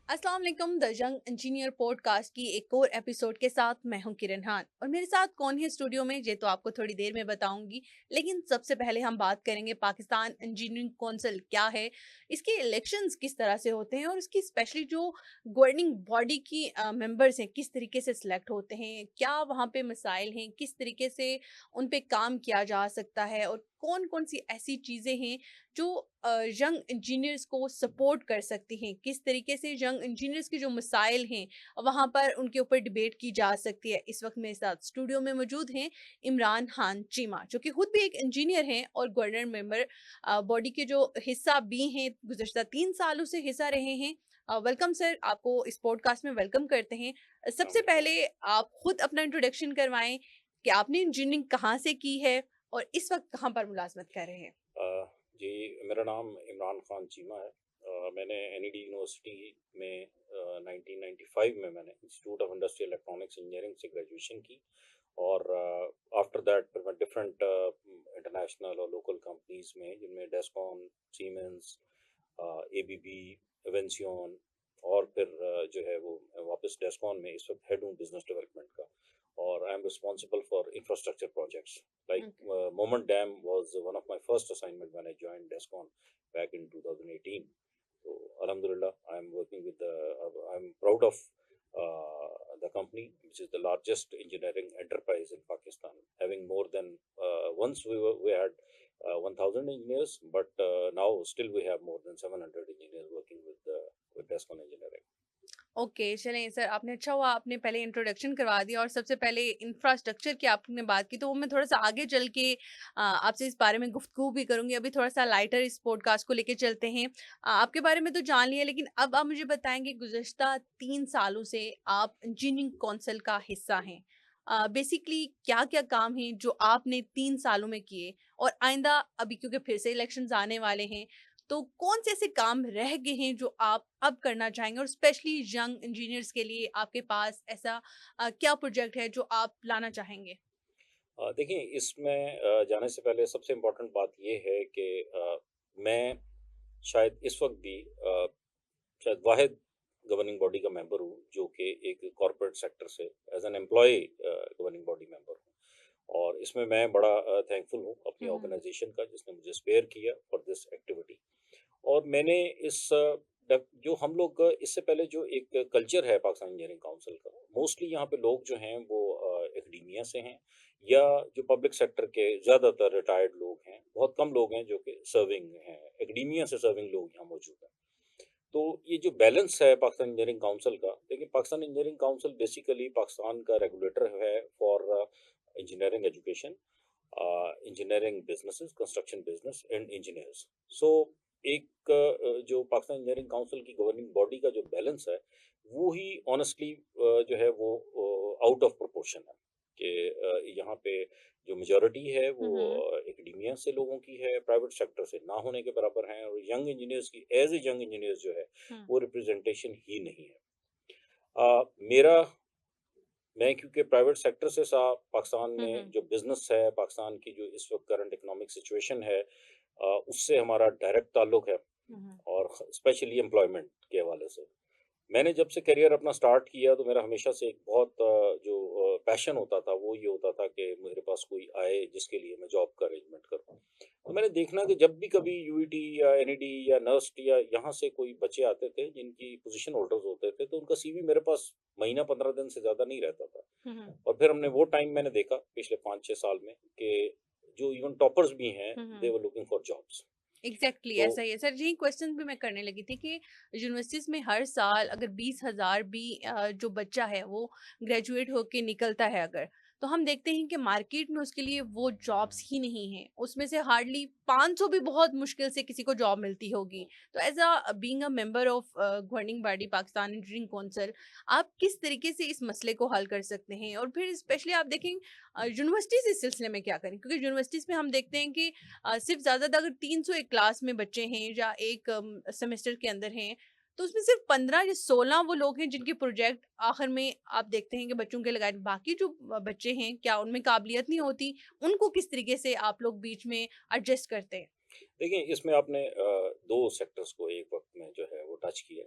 अस्सलाम वालेकुम the young engineer podcast की एक और एपिसोड के साथ मैं हूं किरण खान और मेरे साथ कौन है स्टूडियो में ये तो आपको थोड़ी देर में बताऊंगी। लेकिन सबसे पहले हम बात करेंगे पाकिस्तान इंजीनियरिंग काउंसिल क्या है, इसके इलेक्शंस किस तरह से होते हैं और इसकी स्पेशली जो गवर्निंग बॉडी की मेंबर्स हैं किस तरीके से सिलेक्ट होते हैं, क्या वहाँ पे मसाइल हैं, किस तरीके से उन पे काम किया जा सकता है और कौन कौन सी ऐसी चीज़ें हैं जो यंग इंजीनियर्स को सपोर्ट कर सकती हैं, किस तरीके से यंग इंजीनियर्स के जो मसाइल हैं वहाँ पर उनके ऊपर डिबेट की जा सकती है। इस वक्त मेरे साथ स्टूडियो में मौजूद हैं इमरान खान चीमा, जो कि खुद भी एक इंजीनियर हैं और गवर्नर मेंबर बॉडी के जो हिस्सा भी हैं, गुज़श्ता 3 सालों से हिस्सा रहे हैं। वेलकम सर, आपको इस पॉडकास्ट में वेलकम करते हैं। सबसे वालेकुम। पहले आप खुद अपना इंट्रोडक्शन करवाएं कि आपने इंजीनियरिंग कहाँ से की है और इस वक्त कहाँ पर मुलाजमत कर रहे हैं। अ, जी, मेरा नाम इमरान खान चीमा है। मैंने एनईडी यूनिवर्सिटी में 1995 में मैंने institute of industrial electronics engineering से ग्रेजुएशन की और आफ्टर दैट फिर मैं डिफरेंट इंटरनेशनल और लोकल कंपनीज में जिनमें डेस्कॉन, सीमेंस, एबीबी, एवेंसियन और फिर जो है वो मैं वापस डेस्कॉन में इस वक्त हेड हूँ बिजनेस डेवलपमेंट का और I am responsible for infrastructure projects like okay. Moment Dam was one of my first assignment when I joined Descon back in 2018. So Alhamdulillah, I'm working with I'm proud of the company, which is the largest engineering enterprise in Pakistan, having more than once we had 1,000 engineers, but now still we have more than 700 engineers working with Descon Engineering. Okay, चलें sir, आपने अच्छा हुआ आपने पहले introduction करवा दिया और सबसे पहले इंफ्रास्ट्रक्चर की आपने बात की, तो वो मैं थोड़ा-सा आगे चल के आपसे इस बारे में गुफ्तगू भी करूँगी। अभी थोड़ा-सा लाइटर इस पॉडकास्ट को लेके चलते हैं। आपके बारे में तो जान लिया, लेकिन अब आप मुझे बताएँगे गुज़श्ता 3 सालों से आप इंजीनियरिंग काउंसिल का हिस्सा हैं। बेसिकली क्या-क्या काम हैं जो आपने 3 सालों में किए और आइंदा अभी क्योंकि फिर से इलेक्शंस आने वाले हैं, तो कौन से ऐसे काम रह गए हैं जो आप अब करना चाहेंगे और स्पेशली यंग इंजीनियर्स के लिए आपके पास ऐसा क्या प्रोजेक्ट है जो आप लाना चाहेंगे? देखिए, इसमें जाने से पहले सबसे इम्पोर्टेंट बात ये है कि मैं शायद इस वक्त भी शायद वाहिद गवर्निंग बॉडी का मेंबर हूँ जो कि एक कॉरपोरेट सेक्टर से as an employ governing body member हूँ और इसमें मैं बड़ा थैंकफुल हूँ अपनी हुँ, हुँ। ऑर्गेनाइजेशन का जिसने मुझे स्पेयर किया फॉर दिस एक्टिविटी। और मैंने इस जो हम लोग इससे पहले जो एक कल्चर है पाकिस्तान इंजीनियरिंग काउंसिल का, मोस्टली यहाँ पे लोग जो हैं वो एकेडेमिया से हैं या जो पब्लिक सेक्टर के ज़्यादातर रिटायर्ड लोग हैं, बहुत कम लोग हैं जो कि सर्विंग हैं, एकेडेमिया से सर्विंग लोग यहाँ मौजूद हैं। तो ये जो बैलेंस है पाकिस्तान इंजीनियरिंग काउंसिल का, देखिए Pakistan engineering council basically Pakistan का रेगुलेटर है for engineering education, engineering businesses, construction business and engineers. So एक जो पाकिस्तान इंजीनियरिंग काउंसिल की गवर्निंग बॉडी का जो बैलेंस है वो ही ऑनेस्टली जो है वो आउट ऑफ प्रोपोर्शन है कि यहाँ पे जो मेजॉरिटी है वो हुँ, हुँ। एकेडेमिया से लोगों की है, प्राइवेट सेक्टर से ना होने के बराबर हैं और यंग इंजीनियर्स की एज ए यंग इंजीनियर्स जो है हुँ। वो रिप्रेजेंटेशन ही नहीं है। मेरा मैं क्योंकि प्राइवेट सेक्टर से पाकिस्तान हुँ, में हुँ। जो बिजनेस है, पाकिस्तान की जो इस वक्त करंट इकोनॉमिक सिचुएशन है, उससे हमारा डायरेक्ट ताल्लुक है हुँ, हुँ। और स्पेशली एम्प्लॉयमेंट के हवाले से। मैंने जब से करियर अपना स्टार्ट किया तो मेरा हमेशा से एक बहुत जो पैशन होता था वो ये होता था कि मेरे पास कोई आए जिसके लिए मैं जॉब का अरेंजमेंट करूँ। तो मैंने देखना कि जब भी कभी यूईटी या एनईडी या नर्स्ट या यहाँ से कोई बच्चे आते थे जिनकी पोजीशन होल्डर्स होते थे तो उनका सीवी मेरे पास महीना 15 दिन से ज़्यादा नहीं रहता था। हुँ, हुँ। और फिर हमने वो टाइम मैंने देखा पिछले 5-6 साल में कि जो इवन टॉपर्स भी हैं हुँ, दे हुँ। वर लूकिंग फॉर जॉब्स। एग्ज़ैक्टली तो ऐसा ही है। सर यही क्वेश्चन भी मैं करने लगी थी कि यूनिवर्सिटीज़ में हर साल अगर 20,000 भी जो बच्चा है वो ग्रेजुएट होके निकलता है अगर, तो हम देखते हैं कि मार्केट में उसके लिए वो जॉब्स ही नहीं हैं। उसमें से हार्डली 500 भी बहुत मुश्किल से किसी को जॉब मिलती होगी। तो as being a member of governing body Pakistan engineering council, आप किस तरीके से इस मसले को हल कर सकते हैं? और फिर स्पेशली आप देखें यूनिवर्सिटीज़ इस सिलसिले में क्या करें? क्योंकि यूनिवर्सिटीज़ में हम देखते हैं कि सिर्फ ज़्यादा अगर 300 एक क्लास में बच्चे हैं या एक सेमेस्टर के अंदर हैं, तो उसमें सिर्फ 15 या 16 वो लोग हैं जिनके प्रोजेक्ट आखिर में आप देखते हैं कि बच्चों के लगाए। बाकी जो बच्चे हैं, क्या उनमें काबिलियत नहीं होती? उनको किस तरीके से आप लोग बीच में एडजस्ट करते हैं? देखिए इसमें आपने 2 सेक्टर्स को एक वक़्त में जो है वो टच किया।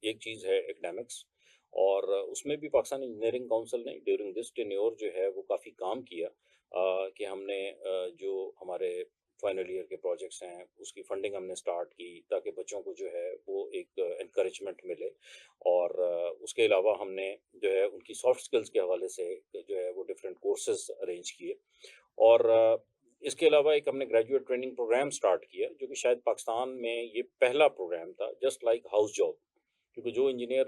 एक चीज़ है एकेडमिक्स, और उसमें भी पाकिस्तान इंजीनियरिंग काउंसिल ने ड्यूरिंग दिस टेन्योर जो है वो काफ़ी काम किया, कि हमने जो हमारे फाइनल ईयर के प्रोजेक्ट्स हैं उसकी फंडिंग हमने स्टार्ट की ताकि बच्चों को जो है वो एक एनकरेजमेंट मिले। और उसके अलावा हमने जो है उनकी सॉफ्ट स्किल्स के हवाले से जो है वो डिफरेंट कोर्सेज अरेंज किए। और इसके अलावा एक हमने ग्रेजुएट ट्रेनिंग प्रोग्राम स्टार्ट किया जो कि शायद पाकिस्तान में ये पहला प्रोग्राम था, जस्ट लाइक हाउस जॉब। क्योंकि जो इंजीनियर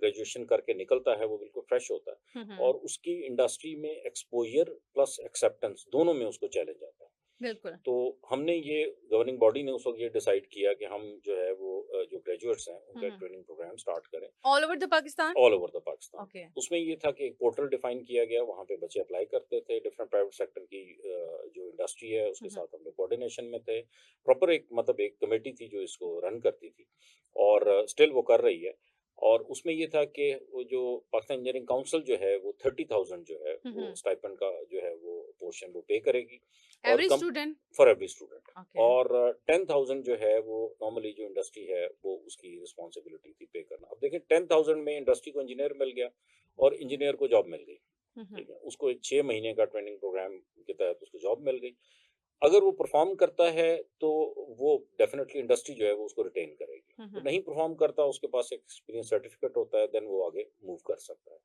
ग्रेजुएशन करके निकलता है वो बिल्कुल फ्रेश होता है, हम्म। और उसकी इंडस्ट्री में एक्सपोजर प्लस एक्सेप्टेंस दोनों में उसको चैलेंज आता है। बिल्कुल। तो हमने ये गवर्निंग बॉडी ने उस वक्त ये डिसाइड किया कि हम जो है वो जो ग्रेजुएट्स हैं उनका एक हम्म। ट्रेनिंग प्रोग्राम स्टार्ट करें all over the Pakistan. All over the Pakistan. Okay. उसमें ये था कि एक पोर्टल डिफाइन किया गया, वहाँ पे बच्चे अप्लाई करते थे, डिफरेंट प्राइवेट सेक्टर की जो इंडस्ट्री है उसके हम्म। साथ हम लोग कोऑर्डिनेशन में थे। प्रॉपर एक मतलब एक कमेटी थी जो इसको रन करती थी, और स्टिल वो कर रही है। और उसमें ये था कि वो जो पाकिस्तान इंजीनियरिंग काउंसिल जो है वो 30,000 जो है वो हम्म। स्टाइपेंड का जो है वो पोर्शन वो पे करेगी, और every come student. For every student. Okay. और 10,000 जो है वो नॉर्मली जो इंडस्ट्री है वो उसकी रिस्पॉन्सिबिलिटी थी पे करना। अब देखिए 10,000 में इंडस्ट्री को इंजीनियर मिल गया और इंजीनियर को जॉब मिल गई। हम्म। ठीक है, उसको एक 6 महीने का ट्रेनिंग प्रोग्राम के तहत उसको जॉब मिल गई। अगर वो परफॉर्म करता है तो वो डेफिनेटली इंडस्ट्री जो है वो उसको रिटेन करेगी। वो हम्म। नहीं परफॉर्म करता, उसके पास एक एक्सपीरियंस सर्टिफिकेट होता है, देन वो आगे मूव कर सकता है।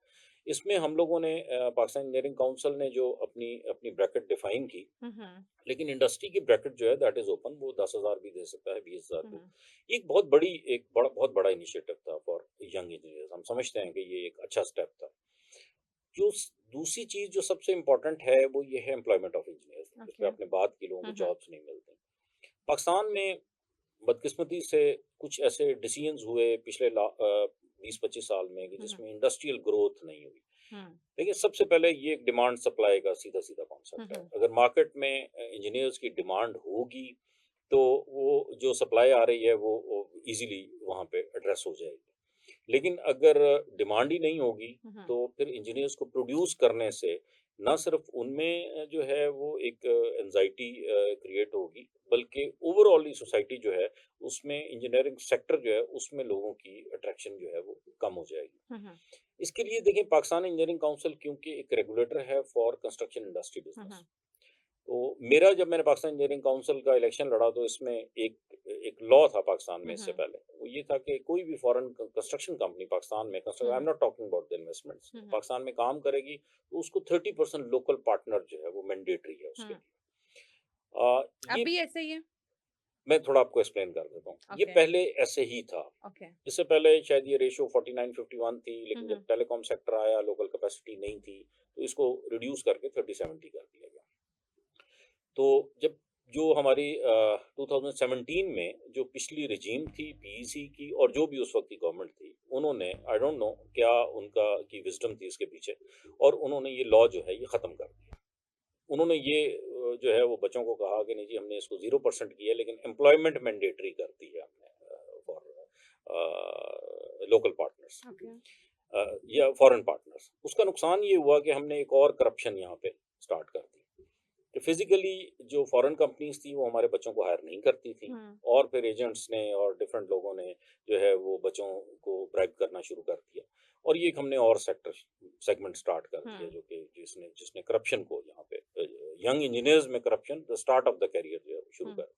इसमें हम लोगों ने पाकिस्तान इंजीनियरिंग काउंसिल ने जो अपनी अपनी ब्रैकेट डिफाइन की, हम्म। लेकिन इंडस्ट्री की ब्रैकेट जो है दैट इज ओपन, वो 10,000 भी दे सकता है, 20,000 भी। हम्म। ये एक बहुत बड़ा इनिशिएटिव था फॉर यंग इंजीनियर्स। हम समझते हैं कि ये एक अच्छा स्टेप था। दूसरी चीज जो सबसे इम्पोर्टेंट है वो ये है एम्प्लॉयमेंट ऑफ इंजीनियर्स, जिस पे ओके। आपने बात की, लोगों को हम्म। जॉब्स नहीं मिलते। पाकिस्तान में बदकिस्मती से कुछ ऐसे डिसीजंस हुए पिछले 20-25 साल में कि हम्म। जिसमें इंडस्ट्रियल ग्रोथ नहीं हुई। हम्म। देखिए सबसे पहले ये एक डिमांड सप्लाई का सीधा सीधा कॉन्सेप्ट है। हम्म। अगर मार्केट में इंजीनियर्स की डिमांड होगी तो वो जो सप्लाई आ रही है वो इजीली वहाँ पे एड्रेस हो जाएगी। लेकिन अगर डिमांड ही नहीं होगी हम्म। तो फिर इंजीनियर्स को प्रोड्यूस करने से ना सिर्फ उनमें जो है वो एक एंजाइटी क्रिएट होगी, बल्कि ओवरऑल सोसाइटी जो है उसमें इंजीनियरिंग सेक्टर जो है उसमें लोगों की अट्रैक्शन जो है वो कम हो जाएगी। हम्म। इसके लिए देखिए पाकिस्तान इंजीनियरिंग काउंसिल क्योंकि एक रेगुलेटर है फॉर कंस्ट्रक्शन इंडस्ट्री बिजनेस। हम्म। तो मेरा जब मैंने पाकिस्तान इंजीनियरिंग काउंसिल का इलेक्शन लड़ा तो इसमें एक एक लॉ था पाकिस्तान में इससे हम्म। पहले, वो ये था कि कोई भी फॉरेन कंस्ट्रक्शन कंपनी पाकिस्तान में construction, I am hmm. Not talking about the investments, hmm. Pakistan में काम करेगी तो उसको 30% लोकल पार्टनर जो है वो मैंडेटरी है उसके हम्म। लिए। अब ये भी ऐसे ही है। मैं थोड़ा आपको एक्सप्लेन कर देता हूँ, ये ओके। पहले ऐसे ही था। ओके। इससे पहले शायद ये रेशियो 49-51 थी, लेकिन जब हम्म। टेलीकॉम सेक्टर आया, लोकल कैपेसिटी नहीं थी, तो इसको रिड्यूस करके 30-70 कर दिया गया। तो जब जो हमारी 2017 में जो पिछली रिजीम थी पीईसी की, और जो भी उस वक्त की गवर्नमेंट थी, उन्होंने आई डोंट नो क्या उनका की विजडम थी इसके पीछे, और उन्होंने ये लॉ जो है ये ख़त्म कर दिया। उन्होंने ये जो है वो बच्चों को कहा कि नहीं जी हमने इसको 0% किया है, लेकिन एम्प्लॉयमेंट मैंडेटरी कर दी है हमने फॉर लोकल पार्टनर्स ओके। या फॉरेन पार्टनर्स। उसका नुकसान ये हुआ कि हमने एक और करप्शन यहाँ पे स्टार्ट कर दी कि फिजिकली जो फॉरेन कंपनीज थी वो हमारे बच्चों को हायर नहीं करती थी, हम्म। और फिर एजेंट्स ने और डिफरेंट लोगों ने जो है वो बच्चों को ब्राइब करना शुरू कर दिया। और ये एक हमने और सेगमेंट स्टार्ट कर दिया हम्म। जो कि जिसने जिसने करप्शन को यहाँ पे यंग इंजीनियर्स में corruption the start of the career जो है वो शुरू हम्म। कर।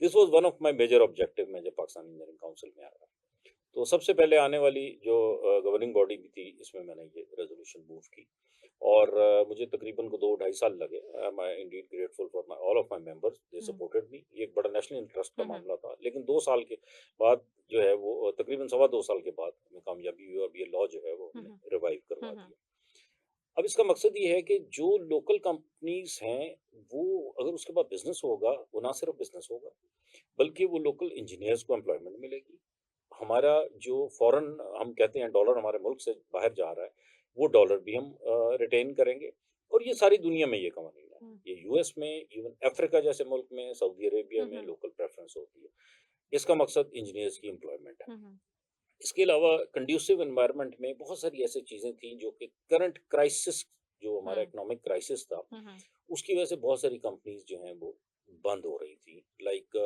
This was one of my major objective मैं जब पाकिस्तान इंजीनियरिंग काउंसिल में आया। तो सबसे पहले आने वाली जो गवर्निंग बॉडी भी थी इसमें मैंने ये रेजोल्यूशन मूव की, और मुझे तकरीबन को 2-2.5 साल लगे। I am Indeed grateful for my all of my members, they hmm. Supported me. ये एक बड़ा नेशनल इंटरेस्ट का हम्म। मामला था, लेकिन 2 साल के बाद जो है वो तकरीबन 2.25 साल के बाद में कामयाबी हुई, और ये लॉ जो है वो हमने हम्म। रिवाइव करवा हम्म। दिया। अब इसका मकसद ये है कि जो लोकल कंपनीज हैं वो अगर उसके पास बिजनेस होगा, वो ना सिर्फ बिजनेस होगा बल्कि वो लोकल इंजीनियर्स को एम्प्लॉयमेंट मिलेगी। हमारा जो फॉरेन हम कहते हैं डॉलर हमारे मुल्क से बाहर जा रहा है, वो डॉलर भी हम रिटेन करेंगे। और ये सारी दुनिया में ये कहानी है। हम्म। ये यूएस में, इवन अफ्रीका जैसे मुल्क में, सऊदी अरेबिया में हम्म। लोकल प्रेफरेंस होती है। इसका मकसद इंजीनियर्स की एम्प्लॉयमेंट है। हम्म। इसके अलावा कंड्यूसिव एनवायरनमेंट में बहुत सारी ऐसी चीज़ें थी जो कि करंट क्राइसिस, जो हमारा हम्म। इकोनॉमिक क्राइसिस था, हम्म। उसकी वजह से बहुत सारी कंपनीज जो हैं वो बंद हो रही थी। लाइक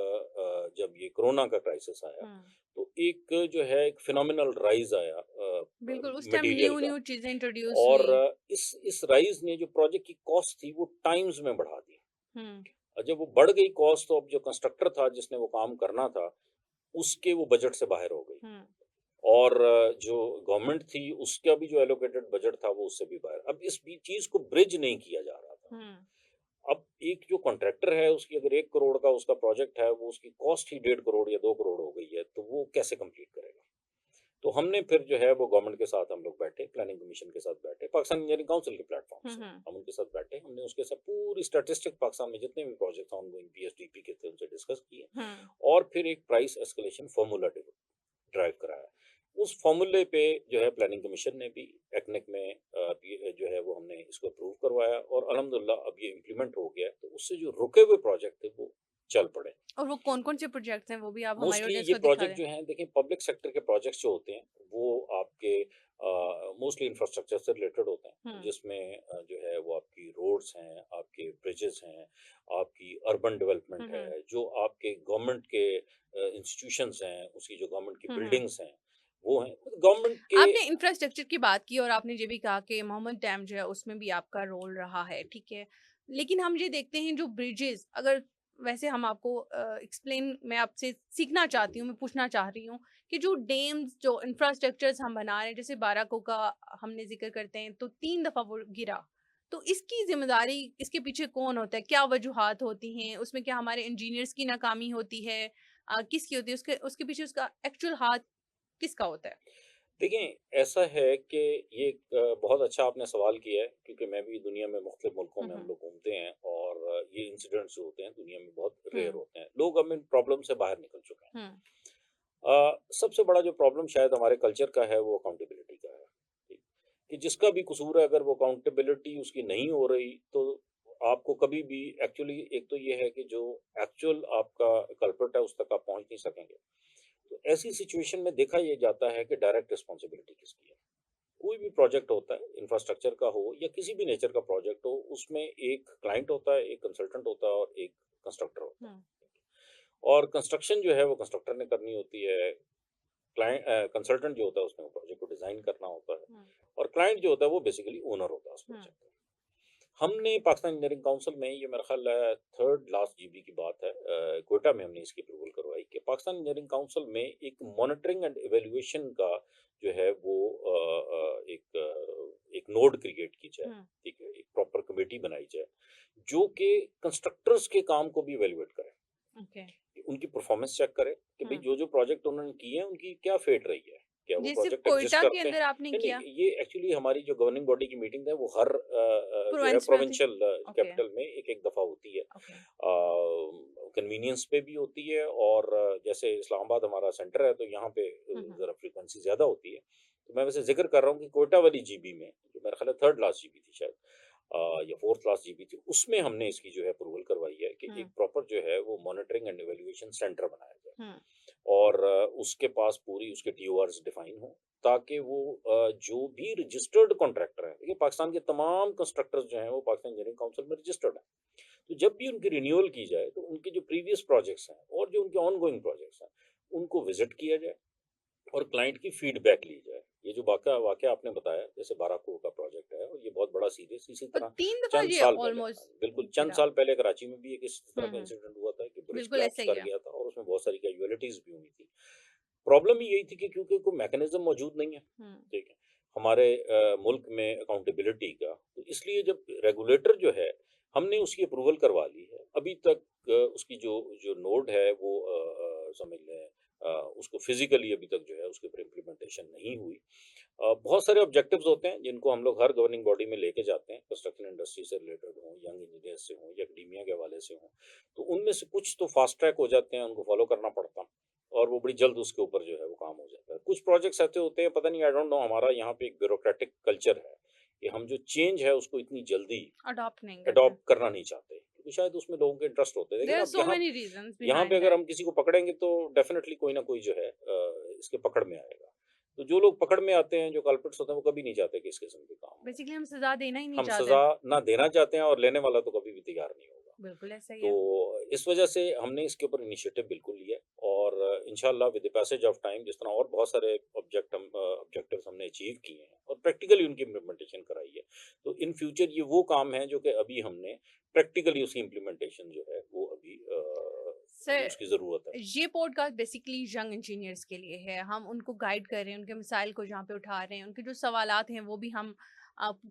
जब ये कोरोना का क्राइसिस आया, हुँ। तो एक जो है एक फिनोमिनल राइज़ आया बिल्कुल, उस टाइम मटेरियल का। न्यू-न्यू चीज़ें इंट्रोड्यूस और हुई। इस राइज़ ने जो प्रोजेक्ट की कॉस्ट थी वो टाइम्स में बढ़ा दी। हुँ, और जब वो बढ़ गई कॉस्ट, तो अब जो कंस्ट्रक्टर था जिसने वो काम करना था, उसके वो बजट से बाहर हो गई। हुँ, और जो गवर्नमेंट थी उसका भी जो एलोकेटेड बजट था वो उससे भी बाहर। अब इस बी चीज़ को ब्रिज नहीं किया जा रहा था। हुँ। अब एक जो कॉन्ट्रैक्टर है उसकी अगर 1 करोड़ का उसका प्रोजेक्ट है, वो उसकी कॉस्ट ही 1.5 करोड़ या 2 करोड़ हो गई है, तो वो कैसे कंप्लीट करेगा? तो हमने फिर जो है वो गवर्नमेंट के साथ हम लोग बैठे, प्लानिंग कमीशन के साथ बैठे, पाकिस्तान इंजीनियरिंग काउंसिल के प्लेटफ़ॉर्म हुँ, से। हुँ। हम उनके साथ बैठे, हमने उसके साथ पूरी स्टैटिस्टिक पाकिस्तान में जितने भी प्रोजेक्ट ऑनगोइंग पीएसडीपी के थे उनसे डिस्कस किए, हुँ, और फिर एक प्राइस एस्केलेशन फ़ॉर्मूला ड्राइव कराया। उस फ़ॉर्मूले पे जो है प्लानिंग कमीशन ने भी टेक्निक में ये जो है वो हमने इसको अप्रूव करवाया, और अल्हम्दुलिल्लाह अब ये इम्प्लीमेंट हो गया है, तो उससे जो रुके हुए प्रोजेक्ट थे वो चल पड़े। और वो कौन-कौन से प्रोजेक्ट्स हैं, वो भी आप हमारी मोस्टली ऑडियंस ये को दिखा प्रोजेक्ट दें? जो हैं, देखिए पब्लिक सेक्टर के प्रोजेक्ट्स जो होते हैं वो आपके मोस्टली इंफ्रास्ट्रक्चर से रिलेटेड होते हैं, हुँ, जिसमें जो है वो आपकी रोड्स हैं, आपके ब्रिजेस हैं, आपकी अर्बन हुँ, डेवलपमेंट हुँ, है, जो आपके गवर्नमेंट के इंस्टीट्यूशंस हैं, उसकी जो गवर्नमेंट की हुँ, हुँ। बिल्डिंग्स हैं, वो हैं। गवर्नमेंट के आपने इंफ्रास्ट्रक्चर की बात की और आपने ये भी कहा कि मोहम्मद डैम जो है उसमें भी आपका रोल रहा है, ठीक है। लेकिन हम ये देखते हैं जो ब्रिजेस अगर वैसे हम आपको एक्सप्लेन मैं आपसे सीखना चाहती हूँ, मैं पूछना चाह रही हूँ कि जो डैम्स जो इंफ्रास्ट्रक्चर्स हम बना रहे हैं जैसे बाराको का हमने ज़िक्र करते हैं तो 3 दफ़ा वो गिरा। तो इसकी ज़िम्मेदारी इसके पीछे कौन होता है? क्या वजूहात होती हैं? उसमें क्या हमारे इंजीनियर्स की नाकामी होती है? किसकी होती है? उसके उसके पीछे उसका एक्चुअल हाथ किसका होता है? देखिए, ऐसा है कि ये एक बहुत अच्छा आपने सवाल किया है, क्योंकि मैं भी दुनिया में मुख्तलिफ मुल्कों हुँ, में हम हुँ। लोग घूमते हैं, और ये इंसिडेंट्स जो होते हैं दुनिया में बहुत रेयर हुँ, होते हैं। लोग अब इन प्रॉब्लम से बाहर निकल चुके हैं। हुँ, सबसे बड़ा जो प्रॉब्लम शायद हमारे कल्चर का है वो अकाउंटेबिलिटी का है। ठीक, कि जिसका भी कसूर है, अगर वो अकाउंटेबिलिटी उसकी नहीं हो रही, तो आपको कभी भी एक्चुअली एक तो ये है कि जो एक्चुअल आपका कल्प्रिट है उस तक आप पहुँच नहीं सकेंगे। तो ऐसी सिचुएशन में देखा ये जाता है कि डायरेक्ट रिस्पॉन्सिबिलिटी किसकी है। कोई भी प्रोजेक्ट होता है, इंफ्रास्ट्रक्चर का हो या किसी भी नेचर का प्रोजेक्ट हो, उसमें एक क्लाइंट होता है, एक कंसल्टेंट होता है और एक कंस्ट्रक्टर होता है। हुँ, और कंस्ट्रक्शन जो है वो कंस्ट्रक्टर ने करनी होती है। कंसल्टेंट जो होता है उसने वो प्रोजेक्ट को डिज़ाइन करना होता है, हुँ, और क्लाइंट जो होता है वो बेसिकली ओनर होता है उस हुँ, प्रोजेक्ट का। हमने पाकिस्तान इंजीनियरिंग काउंसिल में, ये मेरा ख्याल है 3rd लास्ट जीबी की बात है, क्वेटा में हमने इसकी अप्रूवल करवाई कि पाकिस्तान इंजीनियरिंग काउंसिल में एक मॉनिटरिंग एंड इवैल्यूएशन का जो है वो एक नोड क्रिएट की जाए, हुँ, ठीक है? एक प्रॉपर कमिटी बनाई जाए, जो कि कंस्ट्रक्टर्स के काम को भी इवैल्यूएट करे, ओके, कि उनकी परफॉर्मेंस चेक करे कि भई हुँ। जो-जो प्रोजेक्ट उन्होंने किए हैं उनकी क्या फेट रही है? क्या वो ये सिर्फ़ प्रोजेक्ट एग्ज़िस्ट क्वेटा के करते हैं? अंदर आपने नहीं, किया? नहीं, ये एक्चुअली हमारी जो गवर्निंग बॉडी की मीटिंग है वो हर जो है प्रोविंस में थी? प्रोविंशियल ओके, कैपिटल में एक-एक दफ़ा होती है। ओके। कन्वीनियंस पे भी होती है, और जैसे इस्लामाबाद हमारा सेंटर है तो यहाँ पे हुँ, हुँ, ज़रा फ्रीक्वेंसी ज़्यादा होती है। तो मैं वैसे ज़िक्र कर रहा हूँ कि क्वेटा वाली जीबी में, जो मेरा ख़्याल है 3rd लास्ट जीबी थी शायद, या 4th लास्ट जीबी थी, उसमें हमने इसकी जो है अप्रूवल करवाई है कि हुँ, एक प्रॉपर जो है वो मॉनिटरिंग एंड इवैल्यूएशन सेंटर बनाया जाए, हुँ, और उसके पास पूरी उसके टीओआरस डिफाइन हो, ताकि वो जो भी रजिस्टर्ड कॉन्ट्रैक्टर हैं, देखिए पाकिस्तान के तमाम कंस्ट्रक्टर्स जो हैं वो पाकिस्तान इंजीनियरिंग काउंसिल में रजिस्टर्ड हैं। तो जब भी उनकी रिन्यूअल की जाए, तो उनके जो प्रीवियस प्रोजेक्ट्स हैं और जो उनके ऑनगोइंग प्रोजेक्ट्स हैं, उनको विज़िट किया जाए और क्लाइंट की फीडबैक ली जाए। ये जो वाक़या वाक़या आपने बताया, जैसे बाराको का प्रोजेक्ट है और ये बहुत बड़ा सीरीज़, इसी और तरह 3 दफ़ा चंद ये साल पहले, हाँ, ऑलमोस्ट बिल्कुल चंद गिरा। साल पहले कराची में भी एक इस तरह हुँ, का हुँ, इंसिडेंट हुआ था कि ब्रिज बिल्कुल ऐसा कोलैप्स ही कर है। गया था और उसमें बहुत सारी कैज़ुअलिटीज़ भी हुई थी। प्रॉब्लम ही यही थी कि क्योंकि कोई मैकेनिज़्म मौजूद नहीं है, हुँ, ठीक है? हमारे मुल्क में अकाउंटेबिलिटी का, तो इसलिए जब रेगुलेटर जो है, हमने उसकी अप्रूवल करवा ली है। अभी तक उसकी जो जो नोड है वो समझ लें उसको फिज़िकली अभी तक जो है उसके ऊपर इम्प्लीमेंटेशन नहीं हुई। बहुत सारे ऑब्जेक्टिव्स होते हैं जिनको हम लोग हर गवर्निंग बॉडी में लेके जाते हैं, कंस्ट्रक्शन इंडस्ट्री से रिलेटेड हों, यंग इंजीनियर्स से हों या एकेडेमिया के हवाले से हों। तो उनमें से कुछ तो फास्ट ट्रैक हो जाते हैं, उनको फॉलो करना पड़ता है, और वो बड़ी जल्द उसके ऊपर जो है वो काम हो जाता है। कुछ प्रोजेक्ट्स ऐसे होते हैं, पता नहीं, आई डोंट नो, हमारा यहाँ पे एक ब्यूरोक्रेटिक कल्चर है कि हम जो चेंज है उसको इतनी जल्दी अडॉप्ट नहीं करते। अडॉप्ट करना नहीं चाहते, क्योंकि शायद उसमें लोगों के इंटरेस्ट होते हैं। लेकिन देयर आर अब सो मेनी रीज़न्स यहाँ पे बिहाइंड अगर दैट। हम किसी को पकड़ेंगे तो डेफ़िनेटली कोई ना कोई जो है इसके पकड़ में आएगा। तो जो लोग पकड़ में आते हैं, जो कल्प्रिट्स होते हैं, वो कभी नहीं चाहते कि इस किस्म के काम हों। बेसिकली हम सज़ा देना ही नहीं हम चाहते। सज़ा ना देना चाहते हैं और लेने वाला तो कभी भी तैयार नहीं होगा। बिल्कुल ऐसा ही तो है। इस वजह से हमने इसके ऊपर इनिशिएटिव बिल्कुल लिया है और इंशाल्लाह with the passage of time जिस तरह और बहुत सारे ऑब्जेक्टिव्स हमने अचीव किए हैं और प्रैक्टिकली उनकी इम्प्लीमेंटेशन कराई है। तो इन फ्यूचर ये वो काम है जो कि अभी हमने प्रैक्टिकली उसकी इम्प्लीमेंटेशन जो है वो अभी सर, उसकी ज़रूरत है। ये पॉडकास्ट बेसिकली यंग इंजीनियर्स के लिए है। हम उनको गाइड कर रहे हैं, उनके मिसाइल को जहाँ पे उठा रहे हैं, उनके जो सवालात हैं वो भी हम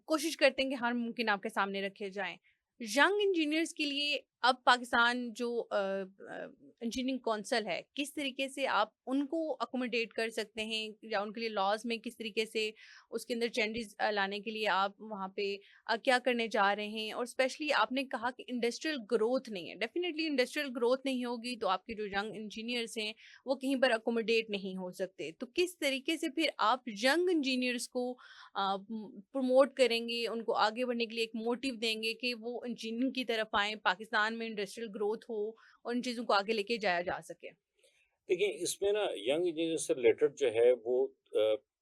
कोशिश करते हैं कि हर मुमकिन आपके सामने रखे जाएँ। यंग इंजीनियर्स के लिए अब पाकिस्तान जो इंजीनियरिंग कौंसल है, किस तरीके से आप उनको अकोमोडेट कर सकते हैं या उनके लिए लॉज़ में किस तरीके से उसके अंदर चेंजेस लाने के लिए आप वहाँ पे क्या करने जा रहे हैं? और स्पेशली आपने कहा कि इंडस्ट्रियल ग्रोथ नहीं है। डेफिनिटली इंडस्ट्रियल ग्रोथ नहीं होगी तो आपके जो यंग इंजीनियर्स हैं वो कहीं पर अकोमोडेट नहीं हो सकते। तो किस तरीके से फिर आप यंग इंजीनियर्स को प्रमोट करेंगे, उनको आगे बढ़ने के लिए एक मोटिव देंगे कि वो इंजीनियरिंग की तरफ आएँ, पाकिस्तान में इंडस्ट्रियल ग्रोथ हो और इन चीज़ों को आगे लेके जाया जा सके? देखिए, इसमें ना यंग इंजीनियर से रिलेटेड जो है वो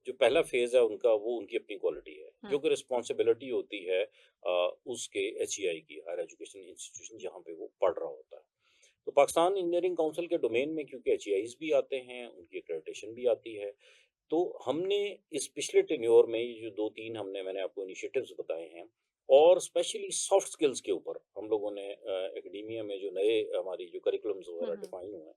जो पहला फ़ेज़ है उनका वो उनकी अपनी क्वालिटी है, हुँ, जो कि रिस्पॉन्सिबिलिटी होती है उसके एचईआई की, हायर एजुकेशन इंस्टीट्यूशन जहाँ पे वो पढ़ रहा होता है। तो पाकिस्तान इंजीनियरिंग काउंसिल के डोमेन में क्योंकि एचईआईज़ भी आते हैं, उनकी एक्रेडिटेशन भी आती है, तो हमने इस पिछले टेन्योर में ये जो 2-3 मैंने आपको इनिशिएटिव्स बताए हैं और स्पेशली सॉफ्ट स्किल्स के ऊपर हम लोगों ने एकेडेमिया में जो नए हमारी जो करिकुलम्स हुँ, वगैरह हुँ, डिफाइन हुए हैं।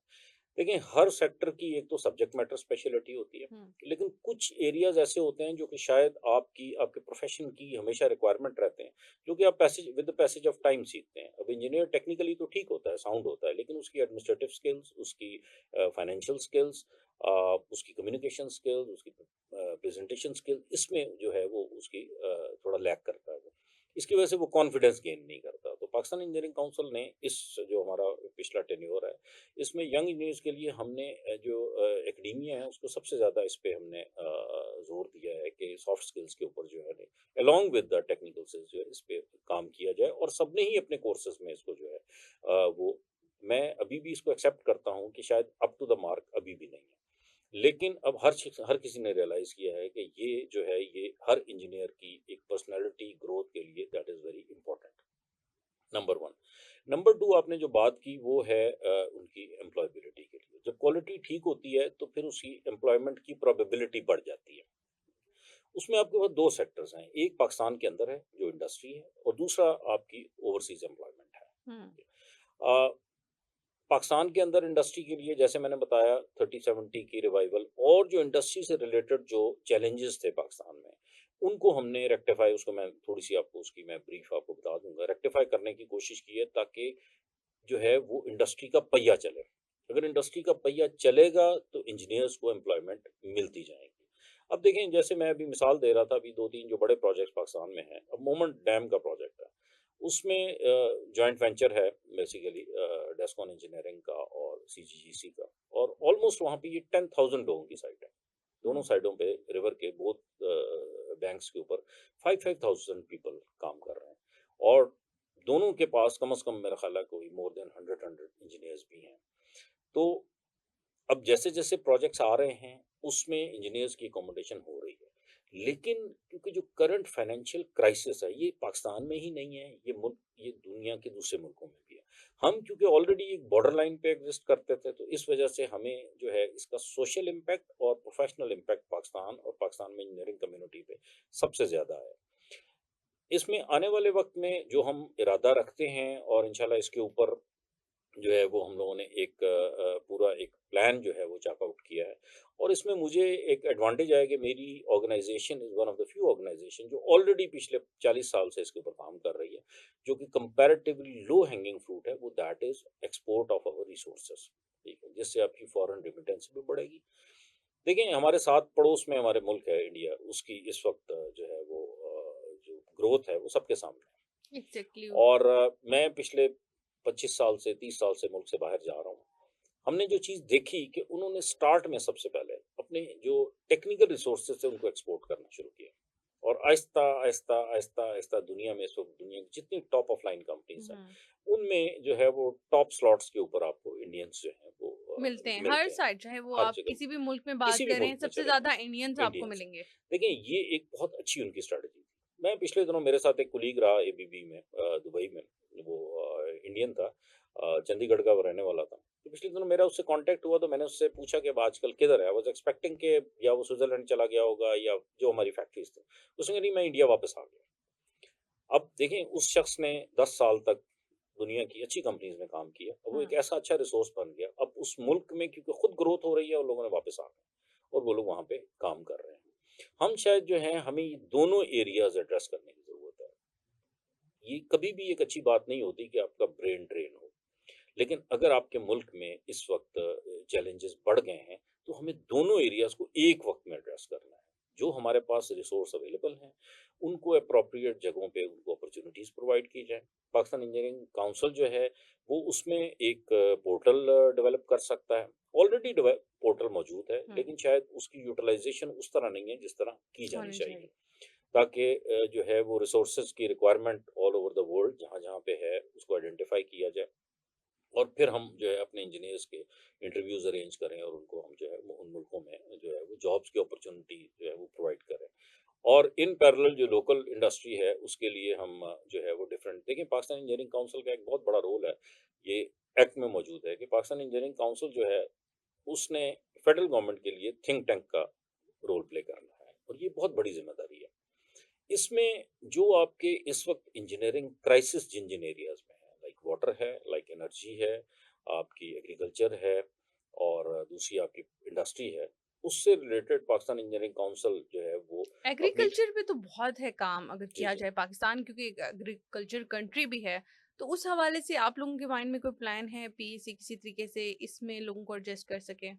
देखिए, हर सेक्टर की एक तो सब्जेक्ट मैटर स्पेशलिटी होती है, हुँ, लेकिन कुछ एरियाज़ ऐसे होते हैं जो कि शायद आपके प्रोफ़ेशन की हमेशा रिक्वायरमेंट रहते हैं, जो कि आप passage with the passage of time सीखते हैं। अब इंजीनियर टेक्निकली तो ठीक होता है, साउंड होता है, लेकिन उसकी एडमिनिस्ट्रेटिव स्किल्स, उसकी फाइनेंशियल स्किल्स, उसकी कम्युनिकेशन स्किल्स, उसकी प्रेज़ेंटेशन स्किल, इसमें जो है वो उसकी थोड़ा लैक करता है वो। इसकी वजह से वो कॉन्फिडेंस गेन नहीं करता। तो पाकिस्तान इंजीनियरिंग काउंसिल ने इस जो हमारा पिछला टेन्योर है, इसमें यंग इंजीनियर्स के लिए हमने जो एकेडेमिया है उसको सबसे ज़्यादा इस पे हमने ज़ोर दिया है कि सॉफ्ट स्किल्स के ऊपर जो है along with the technical skills जो है इस पे काम किया जाए और सबने ही अपने कोर्सेज में इसको जो है वो मैं अभी भी इसको एक्सेप्ट करता हूँ कि शायद अप टू द मार्क अभी भी नहीं है। लेकिन अब हर किसी ने रियलाइज़ किया है कि ये जो है ये हर इंजीनियर की एक पर्सनैलिटी ग्रोथ के लिए that is very important, number 1। Number 2 आपने जो बात की वो है उनकी एम्प्लॉयबिलिटी के लिए। जब क्वालिटी ठीक होती है तो फिर उसकी एम्प्लॉयमेंट की प्रोबेबिलिटी बढ़ जाती है। उसमें आपके पास 2 सेक्टर्स हैं, एक पाकिस्तान के अंदर है जो इंडस्ट्री है और दूसरा आपकी ओवरसीज़ एम्प्लॉयमेंट है। हुँ, अ, पाकिस्तान के अंदर इंडस्ट्री के लिए जैसे मैंने बताया 30-70 की रिवाइवल और जो इंडस्ट्री से रिलेटेड जो चैलेंजेस थे पाकिस्तान में, उनको हमने रेक्टिफ़ाई उसको मैं थोड़ी-सी आपको उसकी मैं ब्रीफ़ आपको बता दूँगा। रेक्टिफ़ाई करने की कोशिश की है ताकि जो है वो इंडस्ट्री का पहिया चले। अगर इंडस्ट्री का पहिया चलेगा तो इंजीनियर्स को एम्प्लॉयमेंट मिलती जाएगी। अब देखें जैसे मैं अभी मिसाल दे रहा था अभी 2-3 जो बड़े प्रोजेक्ट्स पाकिस्तान में हैं। अब मोमेंट डैम का प्रोजेक्ट है। उसमें जॉइंट वेंचर है बेसिकली डेस्कॉन इंजीनियरिंग का और सीजीजीसी का और ऑलमोस्ट वहाँ पे ये 10,000 लोगों की साइट है। दोनों हुँ, साइडों पे रिवर के बोथ बैंक्स के ऊपर 5,000 पीपल काम कर रहे हैं और दोनों के पास कम से कम मेरा ख्याल है कोई मोर देन 100 इंजीनियर्स भी हैं। तो अब जैसे-जैसे प्रोजेक्ट्स आ रहे हैं, उसमें इंजीनियर्स की अकोमोडेशन हो रही है। लेकिन क्योंकि जो करंट फाइनेंशियल क्राइसिस है, ये पाकिस्तान में ही नहीं है, ये दुनिया के दूसरे मुल्कों में भी है। हम क्योंकि ऑलरेडी एक बॉर्डर लाइन पे एग्ज़िस्ट करते थे, तो इस वजह से हमें जो है इसका सोशल इम्पैक्ट और प्रोफ़ेशनल इम्पैक्ट पाकिस्तान में इंजीनियरिंग कम्युनिटी पे सबसे ज़्यादा है। इसमें आने वाले वक़्त में जो हम इरादा रखते हैं और इंशाल्लाह इसके ऊपर जो है वो हम लोगों ने एक पूरा एक प्लान जो है वो चार्ट आउट किया है और इसमें मुझे एक एडवांटेज आया कि मेरी organization is one of the few organization जो ऑलरेडी पिछले 40 साल से इसके ऊपर काम कर रही है, जो कि कंपैरेटिवली लो हैंगिंग फ्रूट है, वो that is export of our resources, ठीक है? जिससे आपकी फॉरेन रेमिटेंस भी बढ़ेगी। देखिए, हमारे साथ पड़ोस में हमारे मुल्क है इंडिया, उसकी इस वक़्त जो है वो जो ग्रोथ है वो सबके सामने है। एग्ज़ैक्टली। और मैं पिछले 25 साल से 30 साल से मुल्क से बाहर जा रहा हूँ। हमने जो चीज़ देखी कि उन्होंने स्टार्ट में सबसे पहले अपने जो टेक्निकल रिसोर्सेज़ थे उनको एक्सपोर्ट करना शुरू किया। और आहिस्ता-आहिस्ता दुनिया में इस वक़्त दुनिया की जितनी टॉप ऑफ लाइन कंपनीज़ हैं, हुँ, उनमें जो है वो टॉप स्लॉट्स के ऊपर आपको इंडियंस जो हैं वो मिलते हैं, हर मिलते हैं, साइड चाहे वो हर आप जगह, किसी भी मुल्क में बात किसी भी करें, मुल्क में सबसे चले जाएँ, ज़्यादा इंडियंस आपको इंडियंस। मिलेंगे। देखिए, ये एक बहुत अच्छी उनकी स्ट्रैटेजी थी। मैं पिछले दिनों मेरे साथ एक कोलीग रहा एबीबी में दुबई में, वो इंडियन था। चंडीगढ़ का वो रहने वाला था। तो पिछले दिनों मेरा उससे कॉन्टैक्ट हुआ तो मैंने उससे पूछा कि अब आजकल किधर है? आई वाज़ एक्सपेक्टिंग कि या वो स्विट्ज़रलैंड चला गया होगा या जो हमारी फैक्ट्रीज़ थी। उसने कहा नहीं मैं इंडिया वापस आ गया। अब देखें उस शख्स ने 10 साल तक दुनिया की अच्छी कंपनीज़ में काम किया और वो एक हुँ, ऐसा अच्छा रिसोर्स बन गया। अब उस मुल्क में क्योंकि खुद ग्रोथ हो रही है और लोगों ने वापस आना है और वो लोग वहाँ पे काम कर रहे हैं। हम शायद जो हैं हमें ये दोनों एरियाज़ एड्रेस करने की ज़रूरत है। ये कभी भी एक अच्छी बात नहीं होती कि आपका ब्रेन ड्रेन हो। लेकिन अगर आपके मुल्क में इस वक़्त चैलेंजेस बढ़ गए हैं, तो हमें दोनों एरियाज़ को एक वक़्त में एड्रेस करना है। जो हमारे पास रिसोर्स अवेलेबल हैं, उनको एप्रोप्रिएट जगहों पे उनको अपॉर्च्युनिटीज़ प्रोवाइड की जाएँ। पाकिस्तान इंजीनियरिंग काउंसिल जो है, वो उसमें एक पोर्टल डेवलप कर सकता है। ऑलरेडी पोर्टल मौजूद है, हुँ, लेकिन शायद उसकी यूटिलाइज़ेशन उस तरह नहीं है, जिस तरह की जानी होनी चाहिए। चाहिए। ताकि जो है वो रिसोर्सेज़ की requirement all over the world जहाँ-जहाँ पे है, उसको आइडेंटिफ़ाई किया जाए। और फिर हम जो है अपने इंजीनियर्स के इंटरव्यूज़ अरेंज करें और उनको हम जो है वो उन मुल्कों में जो है वो जॉब्स की अपॉर्च्युनिटी जो है वो प्रोवाइड करें। और इन पैरेलल जो लोकल इंडस्ट्री है उसके लिए हम जो है वो डिफरेंट देखिए पाकिस्तान इंजीनियरिंग काउंसिल का एक बहुत बड़ा रोल है। ये एक्ट में मौजूद है कि पाकिस्तान इंजीनियरिंग काउंसिल जो है उसने फेडरल गवर्नमेंट के लिए थिंक टैंक का रोल प्ले करना है और ये बहुत बड़ी ज़िम्मेदारी है। इसमें जो आपके इस वक़्त इंजीनियरिंग क्राइसिस जिन-जिन एरियाज़ में है, लाइक वाटर है, लाइक एनर्जी है, आपकी एग्रीकल्चर है और दूसरी आपकी इंडस्ट्री है, उससे रिलेटेड पाकिस्तान इंजीनियरिंग काउंसिल जो है वो अपनी एग्रीकल्चर पे तो बहुत है काम अगर जी, किया जी। जाए पाकिस्तान क्योंकि एक एग्रीकल्चर कंट्री भी है तो उस हवाले से आप लोगों के माइंड में कोई प्लान है पीएससी किसी तरीके से इसमें लोगों को एडजस्ट कर सके?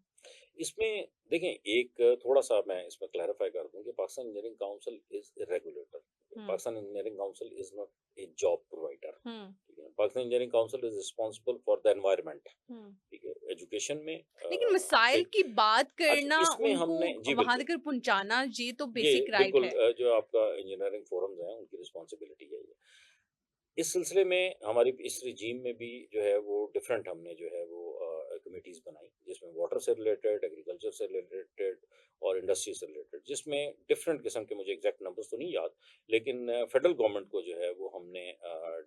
इसमें देखें एक थोड़ा-सा मैं इसमें क्लैरिफ़ाई कर दूँ कि Pakistan engineering council is a regulator. Hmm, Pakistan engineering council is not a job provider, hmm, ठीक है? Pakistan engineering council is responsible for the environment, hmm. ठीक है? एजुकेशन में लेकिन मसाइल एक की बात अच्छा करना इसमें उनको हमने जी वहां बिल्कुल, तक पहुंचाना ये तो ये बेसिक राइट बिल्कुल है। जो आपका इंजीनियरिंग फोरम्स हैं उनकी रिस्पॉन्सिबिलिटी है ये। इस सिलसिले में हमारी इस रिजीम में भी जो है वो डिफरेंट हमने जो है वो कमिटीज़ बनाई जिसमें वाटर से रिलेटेड, एग्रीकल्चर से रिलेटेड और इंडस्ट्री से रिलेटेड जिसमें डिफरेंट किस्म के मुझे एग्जैक्ट नंबर्स तो नहीं याद लेकिन फेडरल गवर्नमेंट को जो है वो हमने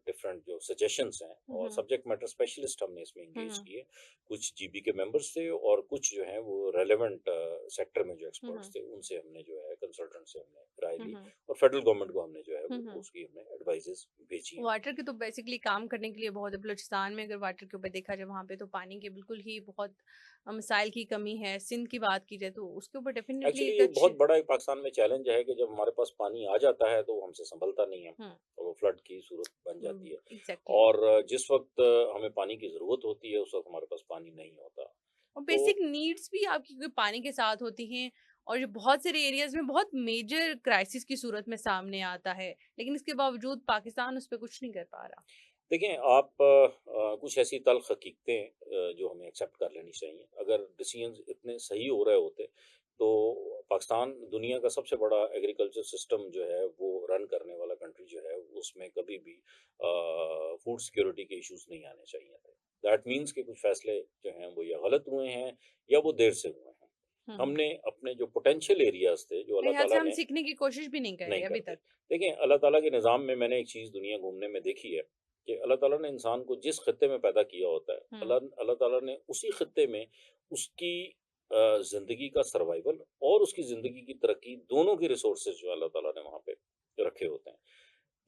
डिफरेंट जो सजेशंस हैं और हम्म, सब्जेक्ट मैटर स्पेशलिस्ट हमने इसमें एंगेज हम्म, किए। कुछ जीबी के मेंबर्स थे और कुछ जो हैं वो रेलेवेंट सेक्टर में जो एक्सपर्ट्स हम्म, थे उनसे हमने जो है कंसल्टेंट से हमने राय ली हम्म, और फेडरल गवर्नमेंट को हमने जो है वो हम्म। उसकी हमने एडवाइजेस भेजी हैं। वाटर के तो बेसिकली काम करने के लिए बहुत है बलूचिस्तान में अगर वाटर के ऊपर देखा जाए वहाँ पे तो पानी की बिल्कुल ही बहुत मसाइल की कमी है। सिंध की बात की जाए तो उसके ऊपर डेफिनेटली एक्चुअली एक ये बहुत अच्छे। बड़ा एक पाकिस्तान में चैलेंज है कि जब हमारे पास पानी आ जाता है तो वो हमसे संभलता नहीं है हम्म, और वो फ्लड की सूरत बन जाती है। एग्जैक्टली। और जिस वक्त हमें पानी की ज़रूरत होती है उस वक्त हमारे पास पानी नहीं होता। और तो बेसिक नीड्स भी आपकी कोई पानी के साथ होती हैं और जो बहुत सारे एरियाज में बहुत मेजर क्राइसिस की सूरत में सामने आता है लेकिन इसके बावजूद पाकिस्तान उस पर कुछ नहीं कर पा रहा। देखें आप कुछ ऐसी तल्ख़ हकीकतें जो हमें एक्सेप्ट कर लेनी चाहिए। अगर डिसीजंस इतने सही हो रहे होते, तो पाकिस्तान दुनिया का सबसे बड़ा एग्रीकल्चर सिस्टम जो है, वो रन करने वाला कंट्री जो है, उसमें कभी भी फूड सिक्योरिटी के इश्यूज़ नहीं आने चाहिए थे। दैट मीन्स कि कुछ फ़ैसले जो हैं, वो या गलत हुए हैं या वो देर से हुए हैं। हम्म। हमने अपने जो पोटेंशियल एरियाज़ थे, जो मेरे अल्लाह ख्याल से ताला हम ने सीखने की कोशिश भी नहीं नहीं करे अभी करते। तक। देखिए, अल्लाह ताला के निज़ाम में मैंने एक चीज़ दुनिया घूमने में देखी है कि अल्लाह ताला ने इंसान को जिस खित्ते में पैदा किया होता है, हम्म, अल्लाह अल्लाह ताला ने उसी खित्ते में उसकी ज़िंदगी का सर्वाइवल और उसकी ज़िंदगी की तरक्की दोनों के रिसोर्सेज़ जो अल्लाह ताला ने वहाँ पे रखे होते हैं।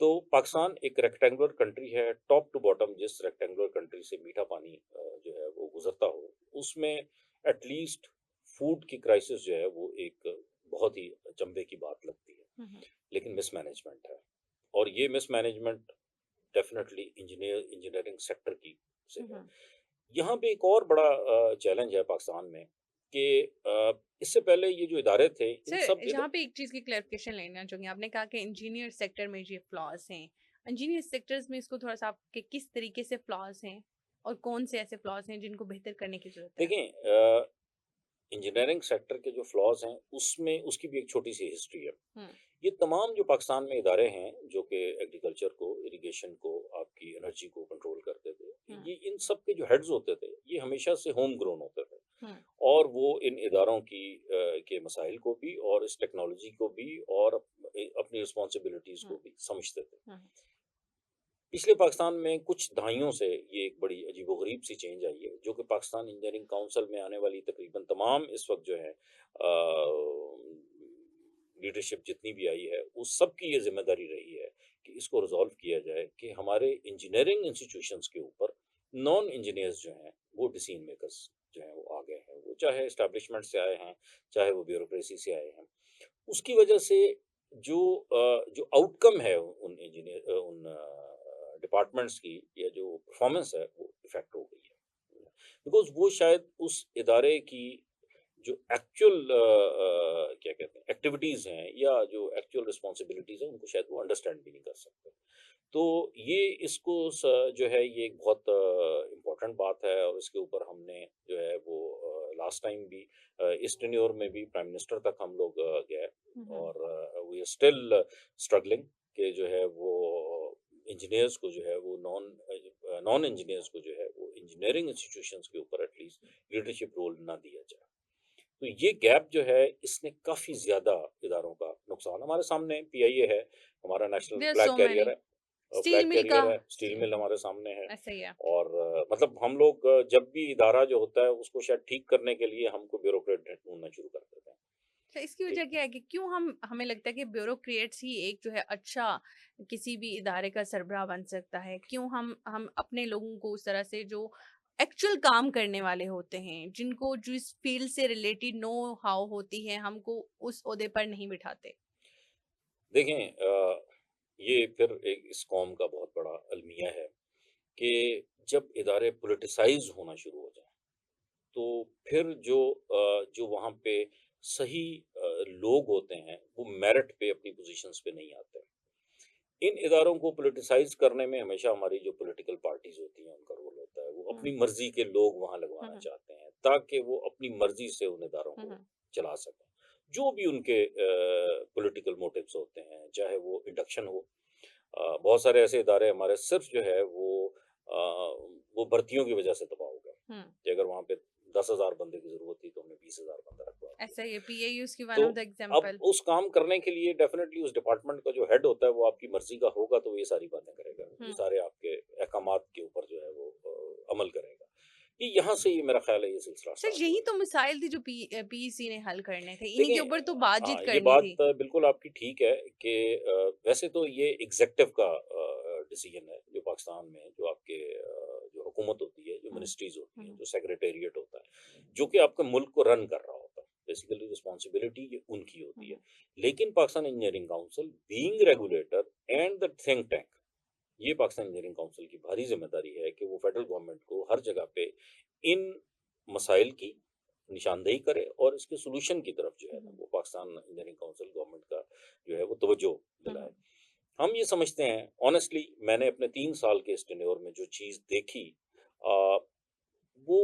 तो पाकिस्तान एक रेक्टेंगुलर कंट्री है, टॉप टू बॉटम जिस रेक्टेंगुलर कंट्री से मीठा पानी जो है वो गुज़रता हो, उसमें एट लीस्ट फूड की क्राइसिस जो है वो एक बहुत ही अचंभे की बात लगती है। हम्म, लेकिन मिसमैनेजमेंट है और ये मिसमैनेजमेंट डेफिनेटली इंजीनियरिंग सेक्टर की से है। हम्म। यहाँ पे एक और बड़ा चैलेंज है पाकिस्तान में कि इससे पहले ये जो इदारे थे इन सब सर यहाँ पे एक चीज की क्लैरिफिकेशन लेना चाहूंगी। आपने कहा कि इंजीनियर सेक्टर में ये फ्लॉज हैं। इंजीनियर सेक्टर्स में इसको थोड़ा सा आपके किस तरीके से फ्लॉज हैं और कौन से ऐसे फ्लॉज हैं जिनको बेहतर करने की जरूरत है? देखें इंजीनियरिंग सेक्टर के जो फ्लॉज हैं उसमें उसकी भी एक छोटी सी हिस्ट्री है। हम्म, ये तमाम जो पाकिस्तान में इदारे हैं जो कि एग्रीकल्चर को, इरिगेशन को, आपकी एनर्जी को कंट्रोल करते थे, हम्म, ये इन सब के जो हेड्स होते थे, ये हमेशा से होम ग्रोन होते थे हम्म, और वो इन इदारों की के मसाइल को भी और इस टेक्नोलॉजी को भी और अपनी रिस्पॉन्सिबिलिटीज़ को हम्म, भी समझते थे। हम्म, पिछले पाकिस्तान में कुछ दहाइयों से ये एक बड़ी बड़ी अजीबो-गरीब सी चेंज आई है, जो कि पाकिस्तान इंजीनियरिंग काउंसिल में आने वाली तकरीबन तमाम इस वक़्त जो है लीडरशिप जितनी भी आई है, उस सब की ये ज़िम्मेदारी रही है कि इसको रिज़ॉल्व किया जाए कि हमारे इंजीनियरिंग इंस्टीट्यूशंस के ऊपर नॉन इंजीनियर्स जो हैं, वो डिसीजन मेकर्स जो हैं, वो आ गए हैं। वो चाहे एस्टेब्लिशमेंट से आए हैं, चाहे वो ब्यूरोक्रेसी से आए हैं। उसकी वजह से जो आउटकम है उन डिपार्टमेंट्स की या जो परफॉर्मेंस है वो इफ़ेक्ट हो गई है। बिकॉज़ वो शायद उस इदारे की जो एक्चुअल क्या कहते हैं एक्टिविटीज़ हैं या जो एक्चुअल रिस्पॉन्सिबिलिटीज़ हैं उनको शायद वो अंडरस्टैंड भी नहीं कर सकते। तो ये इसको जो है ये एक बहुत इम्पोर्टेंट बात है और इसके ऊपर हमने जो है वो लास्ट टाइम भी इस टेन्योर में भी प्राइम मिनिस्टर तक हम लोग गए हम्म। और वी आर स्टिल स्ट्रगलिंग कि जो है वो इंजीनियर्स को जो है वो नॉन इंजीनियर्स को जो है वो इंजीनियरिंग इंस्टीट्यूशंस के ऊपर एटलीस्ट लीडरशिप रोल ना दिया जाए। तो ये गैप जो है इसने काफ़ी ज़्यादा इदारों का नुकसान हमारे सामने पीआईए है, हमारा national there flag so carrier many. है। स्टील फ्लैग मिल का। कैरियर है, स्टील मिल हमारे सामने है ऐसा ही है। और मतलब हम लोग जब भी इदारा जो होता है उसको शायद ठीक करने के लिए हमको ब्यूरोक्रेट ढूँढना शुरू कर देते हैं तो इसकी कि वजह क्या है कि क्यों हम हमें लगता है कि ब्यूरोक्रेट्स ही एक जो है अच्छा किसी भी इदारे का सरबराह बन सकता है? क्यों हम अपने लोगों को उस तरह से जो एक्चुअल काम करने वाले होते हैं, जिनको जिस फील्ड से रिलेटेड नो हाउ होती है, हमको उस ओहदे पर नहीं बिठाते? देखें ये फिर एक इस कौम का बहुत बड़ा अलमिया है कि जब इदारे पॉलिटिसाइज़ होना शुरू हो जाएँ, तो फिर जो वहाँ पे सही लोग होते हैं, वो मेरिट पे अपनी पोज़ीशंस पे नहीं आते। इन इदारों को पॉलिटिसाइज़ करने में हमेशा हमारी जो पॉलिटिकल पार्टीज़ होती हैं, उनका रोल होता है। वो हुँ, अपनी मर्ज़ी के लोग वहाँ लगवाना हुँ, चाहते हैं, ताकि वो अपनी मर्ज़ी से उन इदारों हुँ, को हुँ, चला सकें। जो भी उनके पॉलिटिकल मोटिव्स होते हैं, चाहे वो इंडक्शन हो बहुत सारे ऐसे इदारे हमारे सिर्फ़ जो है वो भर्तियों की वजह से तबाह हो गए, हुँ। कि अगर वहाँ पे 10,000 बंदे की ज़रूरत थी, तो हमने 20,000 बंदा रखवा दिया। ऐसा ही है, पीएयूज़ की वन तो ऑफ द अब एग्जांपल। उस काम करने के लिए डेफ़िनेटली उस डिपार्टमेंट का जो हेड होता है, वो आपकी मर्ज़ी का होगा, तो वो ये सारी बातें करेगा। ये हुँ। सारे आपके अहकामात के ऊपर जो है वो अमल करेगा। ये यहाँ से ये मेरा ख़्याल है ये सिलसिला सर स्टार्ट हुआ यही है। तो मसाइल थे जो पीईसी ने हल करने थे। इन्हीं के देखिए ऊपर तो बातचीत हाँ, ये करनी बात थी। बिल्कुल आपकी ठीक है कि वैसे तो ये एग्ज़ेक्टिव का डिसीज़न है, जो पाकिस्तान में जो आपके जो हुकूमत होती है, जो हुँ, मिनिस्ट्रीज़ होती हैं, हुँ, जो सेक्रेटेरिएट होता है, जो कि आपके मुल्क को रन कर रहा होता है। बेसिकली रिस्पॉन्सिबिलिटी ये उनकी होती है। हुँ, लेकिन Pakistan engineering council being regulator and the think tank, ये पाकिस्तान इंजीनियरिंग काउंसिल की भारी ज़िम्मेदारी है कि वो फेडरल गवर्नमेंट को हर जगह पे इन मसाइल की निशानदेही करे और इसके सॉल्यूशन की तरफ जो है ना, हुँ, वो पाकिस्तान इंजीनियरिंग काउंसिल गवर्नमेंट का जो है वो तवज्जो हुँ, दिलाए। हुँ, हम ये समझते हैं ऑनेस्टली मैंने अपने 3 साल के इस टेन्योर में जो चीज़ देखी अ, वो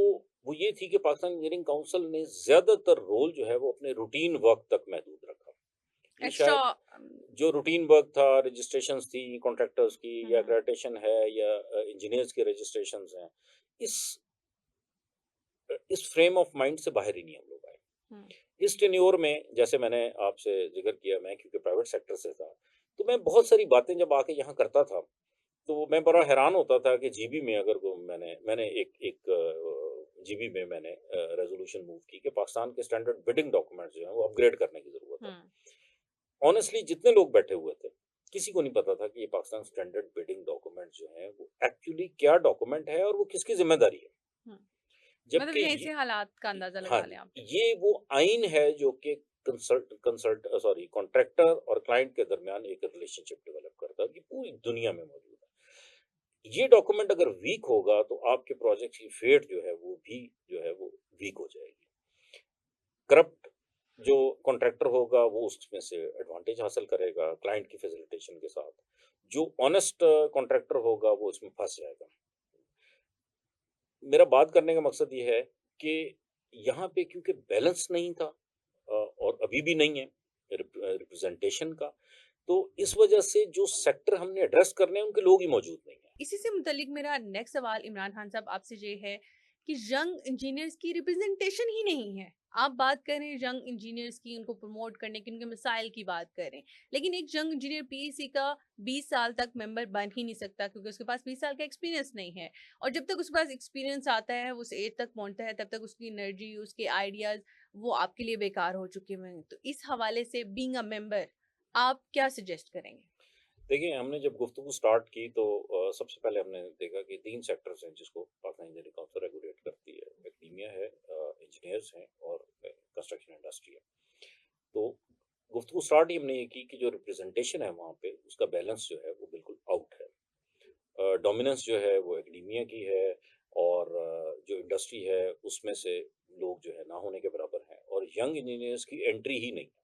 वो ये थी कि पाकिस्तान इंजीनियरिंग काउंसिल ने ज़्यादातर रोल जो है वो अपने रूटीन वर्क तक महदूद रखा। ये एक्स्ट्रा शायद जो रूटीन वर्क था, रजिस्ट्रेशंस थी कॉन्ट्रैक्टर्स की हुँ, या हुँ, एक्रेडिटेशन है या इंजीनियर्स के रजिस्ट्रेशंस हैं, इस इस फ्रेम ऑफ माइंड से बाहर ही नहीं हम लोग आए। हुँ, इस टेन्योर में जैसे मैंने आपसे ज़िक्र किया मैं क्योंकि प्राइवेट सेक्टर से था, तो मैं बहुत सारी बातें जब आके यहाँ करता था, तो मैं बड़ा हैरान होता था कि जीबी में अगर को मैंने मैंने एक एक जीबी में मैंने रेज़ोल्यूशन मूव की कि पाकिस्तान के स्टैंडर्ड बिडिंग डॉक्यूमेंट्स जो हैं, वो अपग्रेड करने की ज़रूरत है। हुँ, ऑनेस्टली जितने लोग बैठे हुए थे, किसी को नहीं पता था कि ये पाकिस्तान स्टैंडर्ड बिडिंग डॉक्यूमेंट्स जो हैं, वो एक्चुअली क्या डॉक्यूमेंट है और वो किसकी ज़िम्मेदारी है। हुँ। मतलब जबकि यहीं से हालात का अंदाज़ा हाँ लगा लें जी, आप। ये वो आइन है जो कि कॉन्ट्रैक्टर और क्लाइंट के दरमियान एक रिलेशनशिप डेवलप करता है, कि पूरी दुनिया में मौजूद है। ये डॉक्यूमेंट अगर वीक होगा तो आपके प्रोजेक्ट की फेट जो है वो भी जो है वो वीक हो जाएगी। करप्ट जो कॉन्ट्रैक्टर होगा वो उसमें से एडवांटेज हासिल करेगा क्लाइंट की फैसिलिटेशन के साथ। जो ऑनेस्ट कॉन्ट्रैक्टर होगा वो इसमें फँस जाएगा। मेरा बात करने का मकसद ये है कि यहाँ पे क्योंकि बैलेंस नहीं था और अभी भी नहीं है रिप्रेजेंटेशन का, तो इस वजह से जो सेक्टर हमने एड्रेस करने हैं उनके लोग ही मौजूद नहीं हैं। इसी से मुतल्लिक मेरा नेक्स्ट सवाल इमरान खान साहब आपसे ये है कि यंग इंजीनियर्स की रिप्रेजेंटेशन ही नहीं है। आप बात करें यंग इंजीनियर्स की, उनको प्रमोट करने की, उनके मिसाइल की बात करें, लेकिन एक यंग इंजीनियर पीईसी का 20 साल तक मेंबर बन ही नहीं सकता क्योंकि उसके पास 20 साल का एक्सपीरियंस नहीं है। और जब तक उसके पास एक्सपीरियंस आता है, वो उस एज तक पहुंचता है, तब तक उसकी एनर्जी, उसके आइडियाज वो आपके लिए बेकार हो चुके हुए हैं। तो इस हवाले से बीइंग अ मेंबर आप क्या सजेस्ट करेंगे? देखिए, हमने जब गुफ्तगू स्टार्ट की तो सबसे पहले हमने देखा कि 3 सेक्टर्स हैं जिसको पाकिस्तान इंजीनियरिंग काउंसिल रेगुलेट करती है। एकेडेमिया है, इंजीनियर्स हैं और कंस्ट्रक्शन इंडस्ट्री है। तो गुफ्तगू स्टार्ट ही हमने ये की कि जो रिप्रेजेंटेशन है वहाँ पे, उसका बैलेंस जो है वो बिल्कुल आउट है। डोमिनेंस जो है वो एकेडेमिया की है और जो इंडस्ट्री है उसमें से लोग जो है ना होने के बराबर हैं और यंग इंजीनियर्स की एंट्री ही नहीं है।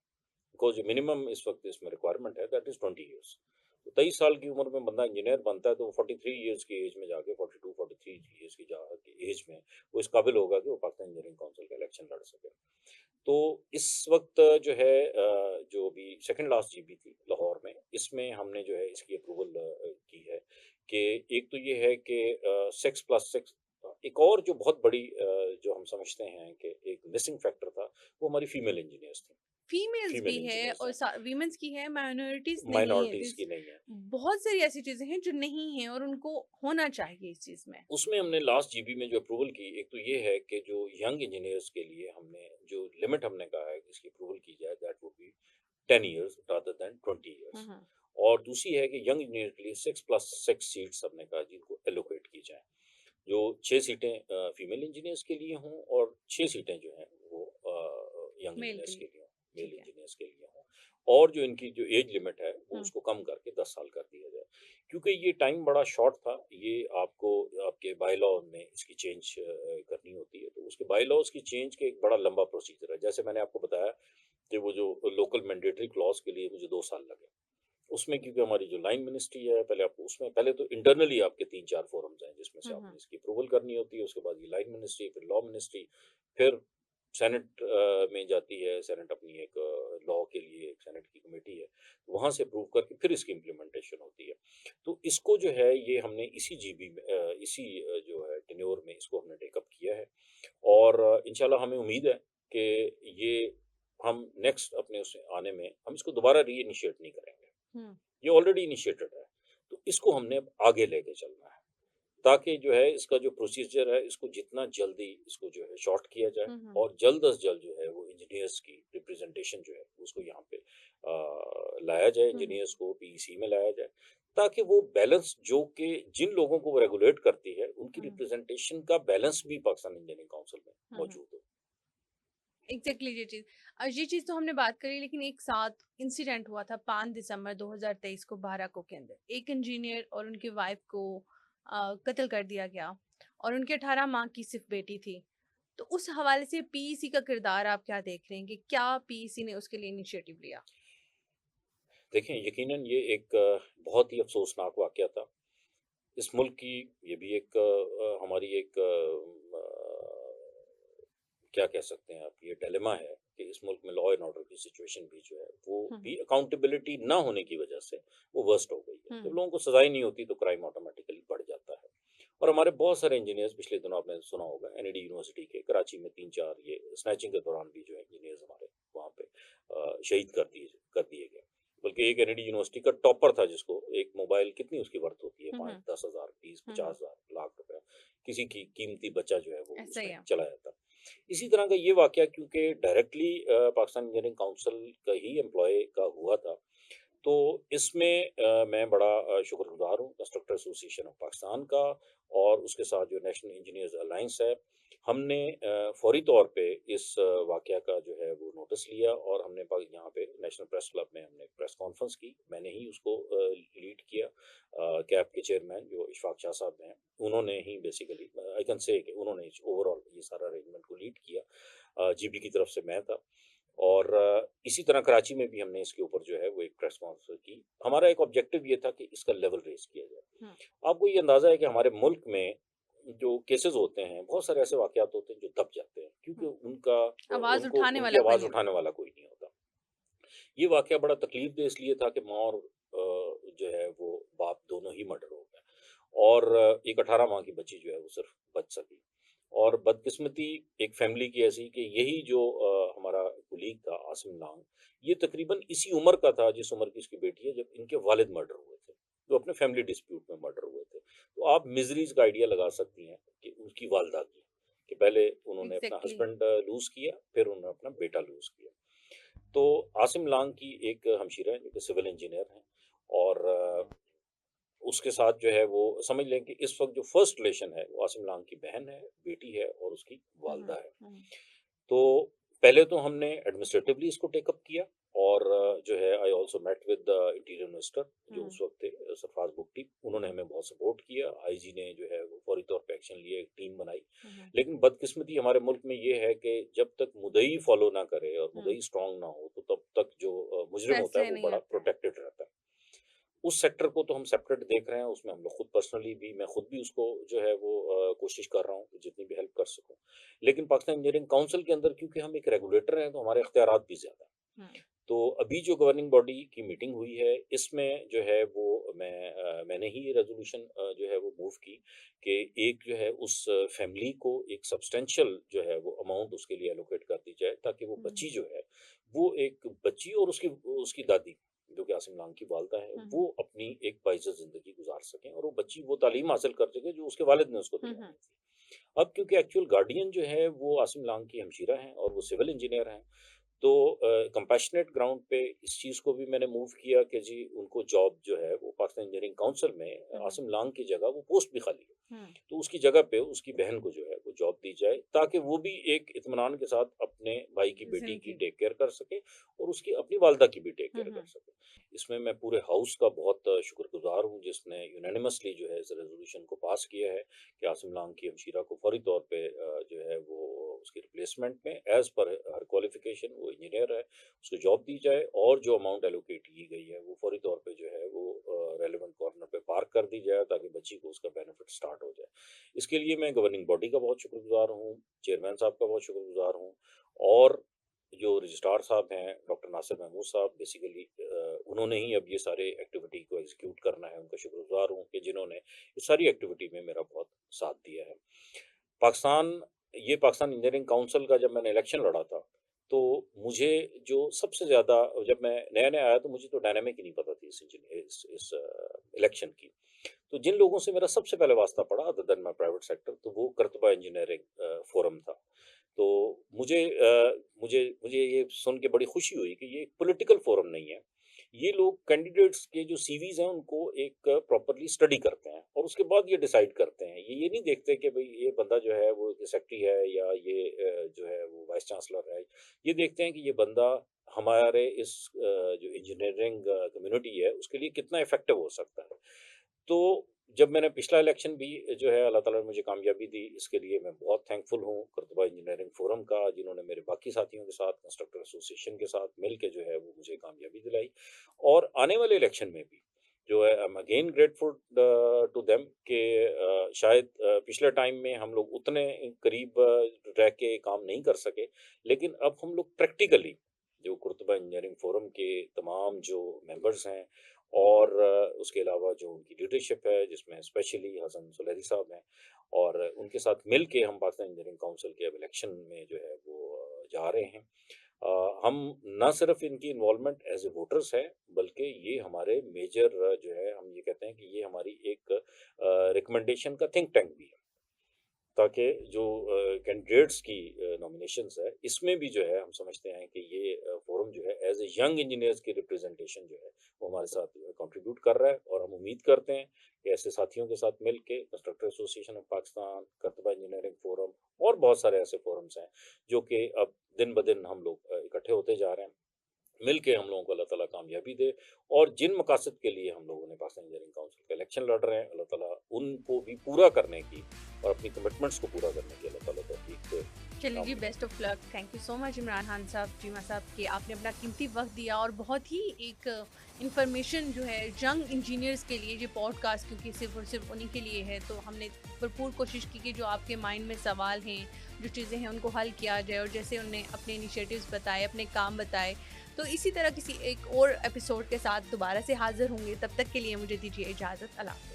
बिकॉज़ जो मिनिमम इस वक़्त इसमें रिक्वायरमेंट है दैट इज़ 20 इयर्स। तो 23 साल की उम्र में बंदा इंजीनियर बनता है तो वो 43 इयर्स की एज में जाके 42-43 इयर्स की जा की एज में वो इस काबिल होगा कि वो पाकिस्तान इंजीनियरिंग काउंसिल का इलेक्शन लड़ सके। तो इस वक़्त जो है जो अभी सेकंड लास्ट जीबी थी लाहौर में, इसमें हमने जो है इसकी अप्रूवल की है कि एक तो ये है कि 6 प्लस 6 एक और जो बहुत बड़ी जो हम समझते हैं कि एक मिसिंग फैक्टर था, वो हमारी फीमेल इंजीनियर्स थी। फीमेल्स फीमेल भी है इंजीनियर्स और हैं, वीमेंस की है, माइनॉरिटीज नहीं है। माइनॉरिटीज़ दिस की नहीं है। बहुत सारी ऐसी चीजें हैं जो नहीं है और उनको होना चाहिए इस चीज में। उसमें हमने लास्ट जीबी में जो अप्रूवल की, एक तो ये है कि जो यंग इंजीनियर्स के लिए हमने जो लिमिट हमने कहा है कि इसकी अप्रूवल की जाए that would be 10 years rather than 20 years. Hmm. और दूसरी है कि यंग इंजीनियर के लिए 6 प्लस 6 सीट्स हमने कहा जिनको एलोकेट की जाएँ। जो 6 सीटें फीमेल इंजीनियर्स के लिए हों और 6 सीटें जो हैं वो यंग मेल के इंजीनियर्स के लिए। लिए हों, मेल ठीक है। इंजीनियर्स के लिए हों। और जो इनकी जो एज लिमिट है वो हम्म। उसको कम करके 10 साल कर दिया जाए। क्योंकि ये टाइम बड़ा शॉर्ट था, ये आपको आपके बाय-लॉ में इसकी चेंज करनी होती है, तो उसके बाय-लॉज़ की चेंज के एक बड़ा लंबा प्रोसीजर है। जैसे मैंने आपको बताया कि वो जो लोकल मैंडेटरी क्लॉज़ के लिए मुझे 2 साल लगे। उसमें क्योंकि हमारी जो लाइन मिनिस्ट्री है, पहले आपको उसमें पहले तो इंटरनली आपके 3-4 फोरम्स हैं, जिसमें से हम्म। आपने इसकी अप्रूवल करनी होती है, उसके बाद ये लाइन मिनिस्ट्री, फिर लॉ मिनिस्ट्री, फिर सेनेट में जाती है, सेनेट अपनी एक लॉ के लिए एक सेनेट की कमेटी है, वहाँ से अप्रूव करके फिर इसकी इम्प्लीमेंटेशन होती है। तो इसको जो है ये हमने इसी जीबी में इसी जो है टेन्योर में इसको हमने टेकअप किया है और इंशाल्लाह हमें उम्मीद है कि ये हम नेक्स्ट अपने उसमें आने में हम इसको दोबारा रीइनिशिएट नहीं करेंगे। हम्म। ये ऑलरेडी इनिशिएटेड है। तो इसको हमने अब आगे लेके चलना है, ताकि जो है इसका जो प्रोसीजर है इसको जितना जल्दी इसको जो है शॉर्ट किया जाए हम्म। और जल्द अज़ जल्द जो है वो इंजीनियर्स की रिप्रेजेंटेशन जो है उसको यहाँ पे लाया जाए, हम्म। इंजीनियर्स को पीईसी में लाया जाए, ताकि वो बैलेंस जो कि जिन लोगों को वो रेगुलेट करती है, उनकी हम्म। रिप्रेजेंटेशन का बैलेंस भी पाकिस्तान इंजीनियरिंग काउंसिल में हम्म। मौजूद हो। एग्जैक्टली ये चीज तो हमने बात करी, लेकिन एक साथ इंसिडेंट हुआ था 5 दिसंबर 2023 को बाराको के अंदर। एक इंजीनियर और उनकी वाइफ को कत्ल कर दिया गया और उनके 18 माह की सिर्फ बेटी थी। तो उस हवाले से पीईसी का किरदार आप क्या देख रहे हैं कि क्या पीईसी ने उसके लिए इनिशिएटिव लिया? देखें, यकीनन ये एक बहुत ही अफ़सोसनाक वाक़या था। इस मुल्क की ये भी एक हमारी एक क्या कह सकते हैं आप, ये डिलेमा है कि इस मुल्क में लॉ एंड ऑर्डर की सिचुएशन भी जो है वो हम्म। भी अकाउंटेबिलिटी ना होने की वजह से वो वर्स्ट हो गई है। जब हम्म। लोगों को सजाएं नहीं होती तो क्राइम ऑटोमेटिकली बढ़ जाता है। और हमारे बहुत सारे इंजीनियर्स पिछले दिनों आपने सुना होगा एनईडी यूनिवर्सिटी के कराची में 3-4 ये स्नैचिंग के दौरान भी जो है इंजीनियर्स हमारे वहाँ पे शहीद कर दिए गए। बल्कि एक एनईडी यूनिवर्सिटी का टॉपर था जिसको एक मोबाइल कितनी उसकी वर्थ होती है, पाँच हम्म। दस हज़ार, 20, हम्म। 50 हज़ार, लाख रुपया, किसी की कीमती बच्चा जो है वो ऐसा ही उसमें है। चला जाता। इसी तरह का ये वाक़या क्योंकि डायरेक्टली पाकिस्तान इंजीनियरिंग काउंसिल का ही एम्प्लॉयी का हुआ था, तो इसमें मैं बड़ा शुक्रगुज़ार हूँ कंस्ट्रक्टर एसोसिएशन ऑफ पाकिस्तान का और उसके साथ जो नेशनल इंजीनियर्स अलायंस है। हमने फ़ौरी तौर पे इस वाक़या का जो है वो नोटिस लिया और हमने यहाँ पे नेशनल प्रेस क्लब में हमने प्रेस कॉन्फ्रेंस की। मैंने ही उसको लीड किया। कैब के चेयरमैन जो इशफाक शाह साहब हैं, उन्होंने ही बेसिकली आई कैन से कि उन्होंने ओवरऑल ये सारा अरेंजमेंट को लीड किया। जीबी की तरफ से मैं था और इसी तरह कराची में भी हमने इसके ऊपर जो है वो एक प्रेस कॉन्फ्रेंस की। हमारा एक ऑब्जेक्टिव ये था कि इसका लेवल रेज़ किया जाए। हम्म। आपको ये अंदाज़ा है कि हमारे मुल्क में जो केसेज़ होते हैं, बहुत सारे ऐसे वाक़यात होते हैं जो दब जाते हैं क्योंकि हम्म। उनका आवाज उनको उठाने उनकी वाला कोई आवाज़ नहीं होता। उठाने वाला कोई नहीं होता। ये वाक़या बड़ा तकलीफ़देह इसलिए था कि माँ और जो है वो बाप दोनों ही मर्डर हो गए और एक 18 माह की बच्ची जो है वो सिर्फ़ बच सकी। और बदकिस्मती एक फैमिली की ऐसी कि यही जो हमारा कुलीग था आसिम लांग, ये तकरीबन इसी उम्र का था जिस उम्र की इसकी बेटी है, जब इनके वालिद मर्डर हुए थे, जो अपने फैमिली डिस्प्यूट में मर्डर हुए थे। तो आप मिज़रीज़ का आइडिया लगा सकती हैं कि उसकी वालिदा की, कि पहले उन्होंने अपना एग्जैक्टली। हस्बैंड लूज़ किया, फिर उन्होंने अपना बेटा लूज़ किया। तो आसिम लांग की एक हमशीरा हैं जो कि सिविल इंजीनियर हैं, और उसके साथ जो है वो समझ लें कि इस वक़्त जो फर्स्ट रिलेशन है वो आसिम लांग की बहन है, बेटी है और उसकी वालिदा हम्म। है। हम्म। तो पहले तो हमने एडमिनिस्ट्रेटिवली इसको टेक अप किया, और जो है I also met with the interior minister जो हम्म। उस वक़्त थे, सरफराज बुग्टी। उन्होंने हमें बहुत सपोर्ट किया, आईजी ने जो है वो फौरी तौर पे एक्शन लिया, एक टीम बनाई। हम्म। लेकिन बदकिस्मती हमारे मुल्क में ये है कि जब तक मुद्दई फॉलो ना करे और हम्म। मुद्दई स्ट्रॉन्ग ना हो, तो तब तक जो मुजरिम होता है फैसले वो नहीं बड़ा आते हैं। प्रोटेक्टेड रहता है। उस सेक्टर को तो हम सेपरेट देख रहे हैं, उसमें हम लोग खुद पर्सनली भी, मैं खुद भी उसको जो है वो कोशिश कर रहा हूँ कि जितनी भी हेल्प कर सकूँ। लेकिन पाकिस्तान इंजीनियरिंग काउंसिल के अंदर क्योंकि हम एक रेगुलेटर हैं, तो हमारे इख्तियारात भी ज़्यादा हैं। हम्म। तो अभी जो गवर्निंग बॉडी की मीटिंग हुई है, इसमें जो है वो मैंने ही ये रेज़ोल्यूशन जो है वो मूव की कि एक जो है उस फैमिली को एक सब्सटेंशियल जो है वो अमाउंट उसके लिए एलोकेट कर दी जाए, ताकि वो हम्म। बच्ची जो है, वो एक बच्ची और उसकी उसकी दादी, जो कि आसिम लांग की वालिदा है, हम्म। वो अपनी एक बाइज़्ज़त ज़िंदगी गुज़ार सकें और वो बच्ची वो तालीम हासिल कर सके जो उसके वालिद ने उसको हम्म। दिलवानी थी। अब क्योंकि एक्चुअल गार्डियन जो है वो आसिम लांग की हमशीरा हैं और वो सिविल इंजीनियर हैं, तो कंपैशनेट ग्राउंड पे इस चीज़ को भी मैंने मूव किया कि जी उनको जॉब जो है वो पाकिस्तान इंजीनियरिंग काउंसिल में हम्म। आसिम लांग की जगह वो पोस्ट भी खाली है। हम्म। तो उसकी जगह पे उसकी बहन को जो है वो जॉब दी जाए, ताकि वो भी एक इत्मीनान के साथ अपने भाई की बेटी की जिंदगी। टेक केयर कर सके और उसकी अपनी वालिदा की भी टेक केयर कर हम्म। सके। इसमें मैं पूरे हाउस का बहुत शुक्रगुज़ार हूँ जिसने यूनानिमसली जो है इस रेज़ोल्यूशन को पास किया है कि आसिम लांग की हमशीरा को फौरी तौर पे जो है वो उसकी रिप्लेसमेंट में एज़ पर हर क्वालिफ़िकेशन वो इंजीनियर है, उसको जॉब दी जाए और जो अमाउंट एलोकेट की गई है वो फौरी तौर पे जो है वो रेलेवेंट कॉर्नर पे पार्क कर दी जाए, ताकि बच्ची को उसका बेनिफिट स्टार्ट हो जाए। इसके लिए मैं गवर्निंग बॉडी का बहुत शुक्रगुज़ार हूँ, चेयरमैन साहब का बहुत शुक्रगुज़ार हूँ, और जो रजिस्ट्रार साहब हैं डॉक्टर नासिर महमूद साहब, बेसिकली उन्होंने ही अब ये सारे एक्टिविटी को एग्जीक्यूट करना है, उनका शुक्रगुज़ार हूँ कि जिन्होंने इस सारी एक्टिविटी में मेरा बहुत साथ दिया है। पाकिस्तान पाकिस्तान इंजीनियरिंग काउंसिल का जब मैंने इलेक्शन लड़ा था, तो मुझे जो सबसे ज़्यादा, जब मैं नया-नया आया तो मुझे तो डायनामिक ही नहीं पता थी इस इलेक्शन की। तो जिन लोगों से मेरा सबसे पहले वास्ता पड़ा other than my private sector, तो वो कर्तबा इंजीनियरिंग फोरम था। तो मुझे ये सुन के बड़ी खुशी हुई कि ये एक पॉलिटिकल फोरम नहीं है। ये लोग कैंडिडेट्स के जो सीवीज़ हैं उनको एक प्रॉपर्ली स्टडी करते हैं और उसके बाद ये डिसाइड करते हैं। ये नहीं देखते कि भई ये बंदा जो है वो सेक्रेटरी है या ये जो है वो वाइस चांसलर है। ये देखते हैं कि ये बंदा हमारे इस जो इंजीनियरिंग कम्युनिटी है उसके लिए कितना इफ़ेक्टिव हो सकता है। तो जब मैंने पिछला इलेक्शन भी जो है अल्लाह ताला ने मुझे कामयाबी दी, इसके लिए मैं बहुत थैंकफुल हूँ कर्तबा इंजीनियरिंग फोरम का, जिन्होंने मेरे बाकी साथियों के साथ, कंस्ट्रक्टर एसोसिएशन के साथ मिल के जो है वो मुझे कामयाबी दिलाई। और आने वाले इलेक्शन में भी जो है I am again grateful to them कि शायद पिछले टाइम में हम लोग उतने करीब रह के काम नहीं कर सके, लेकिन अब हम लोग प्रैक्टिकली जो कुर्तबा इंजीनियरिंग फोरम के तमाम जो मेंबर्स हैं और उसके अलावा जो उनकी लीडरशिप है जिसमें स्पेशली हसन सुलहरी साहब हैं, और उनके साथ मिल के हम पाकिस्तान इंजीनियरिंग काउंसिल के अब इलेक्शन में जो है वो जा रहे हैं। हम ना सिर्फ इनकी इन्वॉल्वमेंट एज ए वोटर्स है, बल्कि ये हमारे मेजर जो है, हम ये कहते हैं कि ये हमारी एक रिकमेंडेशन का थिंक टैंक भी है, ताकि जो कैंडिडेट्स की नॉमिनेशंस है, इसमें भी जो है हम समझते हैं कि ये फोरम जो है एज ए यंग इंजीनियर्स की रिप्रेजेंटेशन जो है वो हमारे साथ कंट्रीब्यूट कर रहा है, और हम उम्मीद करते हैं कि ऐसे साथियों के साथ मिल के कंस्ट्रक्टर एसोसिएशन ऑफ पाकिस्तान, कर्तबा इंजीनियरिंग फोरम और बहुत सारे ऐसे फोरम्स हैं जो कि अब दिन ब दिन हम लोग इकट्ठे होते जा रहे हैं। मिल के हम लोगों को अल्लाह ताला कामयाबी दे, और जिन मकासद के लिए हम लोगों ने पाकिस्तान इंजीनियरिंग काउंसिल का इलेक्शन लड़ रहे हैं, अल्लाह ताला उनको भी पूरा करने की और अपनी कमिटमेंट्स को पूरा करने की अल्लाह ताला तौफीक दे। चलिए जी, आमीन। Best of luck. Thank you so much Imran Khan साहब, जीमा साहब, कि आपने अपना कीमती वक्त दिया और बहुत ही एक इंफॉर्मेशन जो है यंग इंजीनियर्स के लिए, ये पॉडकास्ट क्योंकि सिर्फ और सिर्फ उन्हीं के लिए है, तो हमने भरपूर कोशिश की कि जो आपके माइंड में सवाल हैं, जो चीज़ें हैं, उनको हल किया जाए, और जैसे उन्होंने अपने इनिशिएटिव्स बताए, अपने काम बताए, तो इसी तरह किसी एक और एपिसोड के साथ दोबारा से हाजिर होंगे। तब तक के लिए मुझे दीजिए इजाज़त। अल्लाह हाफ़िज़।